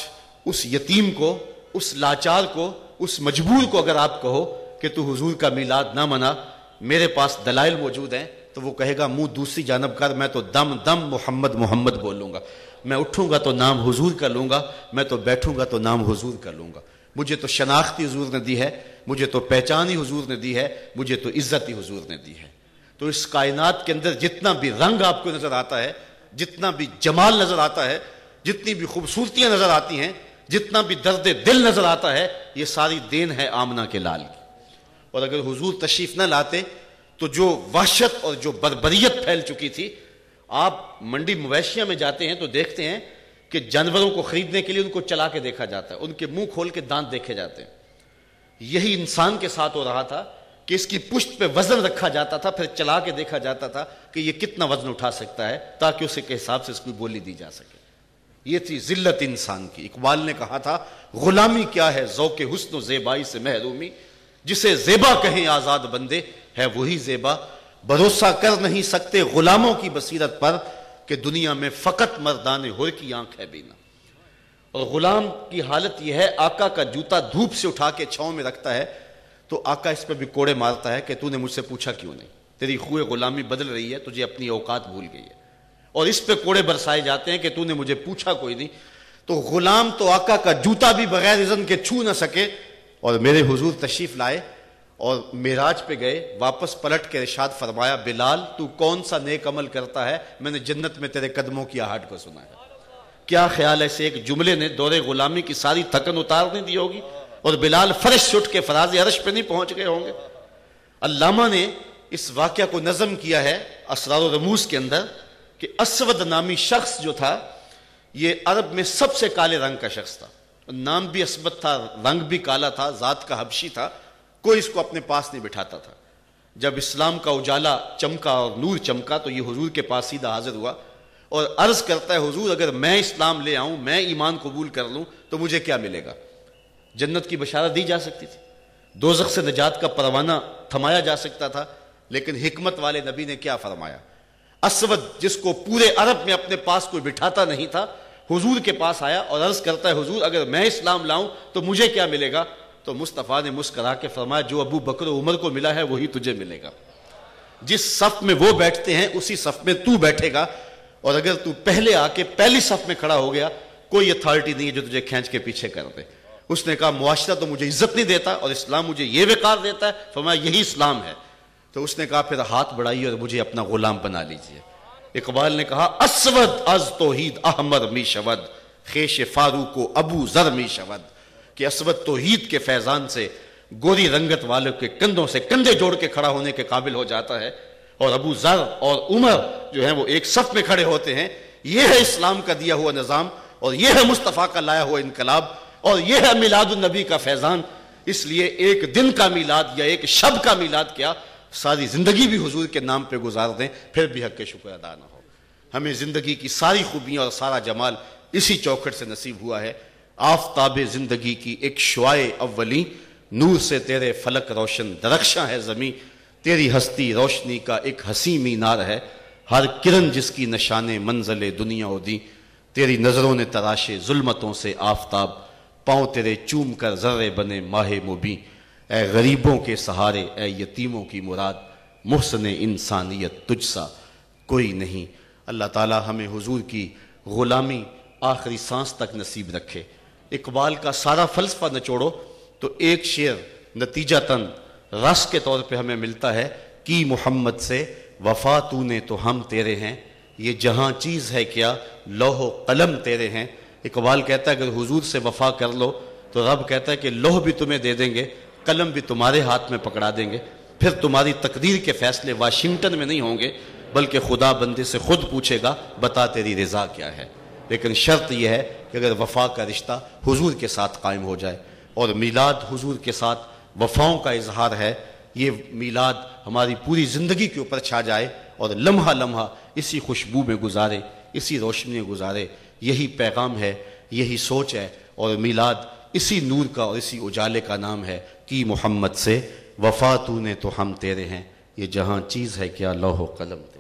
B: اس یتیم کو اس لاچار کو، اس مجبور کو اگر آپ کہو کہ تو حضور کا میلاد نہ منا، میرے پاس دلائل موجود ہیں، تو وہ کہے گا منہ دوسری جانب کر، میں تو دم دم محمد محمد بولوں گا، میں اٹھوں گا تو نام حضور کا لوں گا، میں تو بیٹھوں گا تو نام حضور کا لوں گا، مجھے تو شناختی حضور نے دی ہے، مجھے تو پہچان ہی حضور نے دی ہے، مجھے تو عزت ہی حضور نے دی ہے۔ تو اس کائنات کے اندر جتنا بھی رنگ آپ کو نظر آتا ہے، جتنا بھی جمال نظر آتا ہے، جتنی بھی خوبصورتیاں نظر آتی ہیں، جتنا بھی درد دل نظر آتا ہے، یہ ساری دین ہے آمنہ کے لال کی۔ اور اگر حضور تشریف نہ لاتے تو جو وحشت اور جو بربریت پھیل چکی تھی، آپ منڈی مویشیاں میں جاتے ہیں تو دیکھتے ہیں کہ جانوروں کو خریدنے کے لیے ان کو چلا کے دیکھا جاتا ہے، ان کے منہ کھول کے دانت دیکھے جاتے ہیں۔ یہی انسان کے ساتھ ہو رہا تھا کہ اس کی پشت پہ وزن رکھا جاتا تھا، پھر چلا کے دیکھا جاتا تھا کہ یہ کتنا وزن اٹھا سکتا ہے، تاکہ اسے کے حساب سے اس کی بولی دی جا سکے۔ یہ تھی ذلت انسان کی۔ اقبال نے کہا تھا غلامی کیا ہے ذوق حسن و زیبائی سے محرومی، جسے زیبا کہیں آزاد بندے ہے وہی زیبا، بھروسہ کر نہیں سکتے غلاموں کی بصیرت پر کہ دنیا میں فقط مردان حر کی آنکھ ہے بینا۔ اور غلام کی حالت یہ ہے، آقا کا جوتا دھوپ سے اٹھا کے چھاؤں میں رکھتا ہے تو آقا اس پہ بھی کوڑے مارتا ہے کہ تو نے مجھ سے پوچھا کیوں نہیں، تیری خوئے غلامی بدل رہی ہے، تجھے اپنی اوقات بھول گئی ہے، اور اس پہ کوڑے برسائے جاتے ہیں کہ تو نے مجھے پوچھا کوئی نہیں۔ تو غلام تو آقا کا جوتا بھی بغیر اذن کے چھو نہ سکے، اور میرے حضور تشریف لائے اور معراج پہ گئے، واپس پلٹ کے ارشاد فرمایا بلال تو کون سا نیک عمل کرتا ہے، میں نے جنت میں تیرے قدموں کی آہٹ کو سنا ہے۔ کیا خیال ہے سے ایک جملے نے دور غلامی کی ساری تھکن اتار نہیں دی ہوگی، اور بلال فرش سے اٹھ کے فراز عرش پہ نہیں پہنچ گئے ہوں گے۔ علامہ نے اس واقعہ کو نظم کیا ہے اسرار و رموز کے اندر کہ اسود نامی شخص جو تھا یہ عرب میں سب سے کالے رنگ کا شخص تھا، نام بھی اسود تھا، رنگ بھی کالا تھا، ذات کا حبشی تھا، کوئی اس کو اپنے پاس نہیں بٹھاتا تھا۔ جب اسلام کا اجالا چمکا اور نور چمکا تو یہ حضور کے پاس سیدھا حاضر ہوا اور عرض کرتا ہے حضور اگر میں اسلام لے آؤں، میں ایمان قبول کر لوں تو مجھے کیا ملے گا؟ جنت کی بشارت دی جا سکتی تھی، دوزخ سے نجات کا پروانہ تھمایا جا سکتا تھا، لیکن حکمت والے نبی نے کیا فرمایا؟ اسود جس کو پورے عرب میں اپنے پاس کوئی بٹھاتا نہیں تھا، حضور کے پاس آیا اور عرض کرتا ہے حضور اگر میں اسلام لاؤں تو مجھے کیا ملے گا؟ تو مصطفیٰ نے مسکرا کے فرمایا جو ابو بکر و عمر کو ملا ہے وہی تجھے ملے گا۔ جس صف میں وہ بیٹھتے ہیں اسی صف میں تو بیٹھے گا، اور اگر تو پہلے آ کے پہلی صف میں کھڑا ہو گیا کوئی اتھارٹی نہیں ہے جو تجھے کھینچ کے پیچھے کر دے۔ اس نے کہا معاشرہ تو مجھے عزت نہیں دیتا اور اسلام مجھے یہ وقار دیتا ہے، فرمایا یہی اسلام ہے۔ تو اس نے کہا پھر ہاتھ بڑھائیے اور مجھے اپنا غلام بنا لیجئے۔ اقبال نے کہا اسود از توحید احمر می شود، خیش فاروق و ابو ذر می شود، کہ اسود توحید کے فیضان سے گوری رنگت والوں کے کندھوں سے کندھے جوڑ کے کھڑا ہونے کے قابل ہو جاتا ہے، اور ابو ذر اور عمر جو ہیں وہ ایک صف میں کھڑے ہوتے ہیں۔ یہ ہے اسلام کا دیا ہوا نظام، اور یہ ہے مصطفیٰ کا لایا ہوا انقلاب، اور یہ ہے میلاد النبی کا فیضان۔ اس لیے ایک دن کا میلاد یا ایک شب کا میلاد کیا، ساری زندگی بھی حضور کے نام پہ گزار دیں پھر بھی حق کے شکر ادا نہ ہو۔ ہمیں زندگی کی ساری خوبیاں اور سارا جمال اسی چوکھٹ سے نصیب ہوا ہے۔ آفتاب زندگی کی ایک شعاع اولی، نور سے تیرے فلک روشن درخشاں ہے زمیں، تیری ہستی روشنی کا ایک حسیں مینار ہے، ہر کرن جس کی نشان منزل دنیا دی، تیری نظروں نے تراشے ظلمتوں سے آفتاب، پاؤں تیرے چوم کر ذرے بنے ماہ مبیں، اے غریبوں کے سہارے اے یتیموں کی مراد، محسن انسانیت تجھ سا کوئی نہیں۔ اللہ تعالی ہمیں حضور کی غلامی آخری سانس تک نصیب رکھے۔ اقبال کا سارا فلسفہ نچوڑو تو ایک شعر نتیجتاً رس کے طور پہ ہمیں ملتا ہے کہ محمد سے وفا تو نے تو ہم تیرے ہیں، یہ جہاں چیز ہے کیا لوح و قلم تیرے ہیں۔ اقبال کہتا ہے اگر حضور سے وفا کر لو تو رب کہتا ہے کہ لوح بھی تمہیں دے دیں گے، قلم بھی تمہارے ہاتھ میں پکڑا دیں گے، پھر تمہاری تقدیر کے فیصلے واشنگٹن میں نہیں ہوں گے بلکہ خدا بندے سے خود پوچھے گا بتا تیری رضا کیا ہے۔ لیکن شرط یہ ہے کہ اگر وفا کا رشتہ حضور کے ساتھ قائم ہو جائے، اور میلاد حضور کے ساتھ وفاؤں کا اظہار ہے، یہ میلاد ہماری پوری زندگی کے اوپر چھا جائے اور لمحہ لمحہ اسی خوشبو میں گزارے، اسی روشنی میں گزارے، یہی پیغام ہے، یہی سوچ ہے، اور میلاد اسی نور کا اور اسی اجالے کا نام ہے کہ محمد سے وفا تو نے تو ہم تیرے ہیں، یہ جہاں چیز ہے کیا لوح و قلم تیرے۔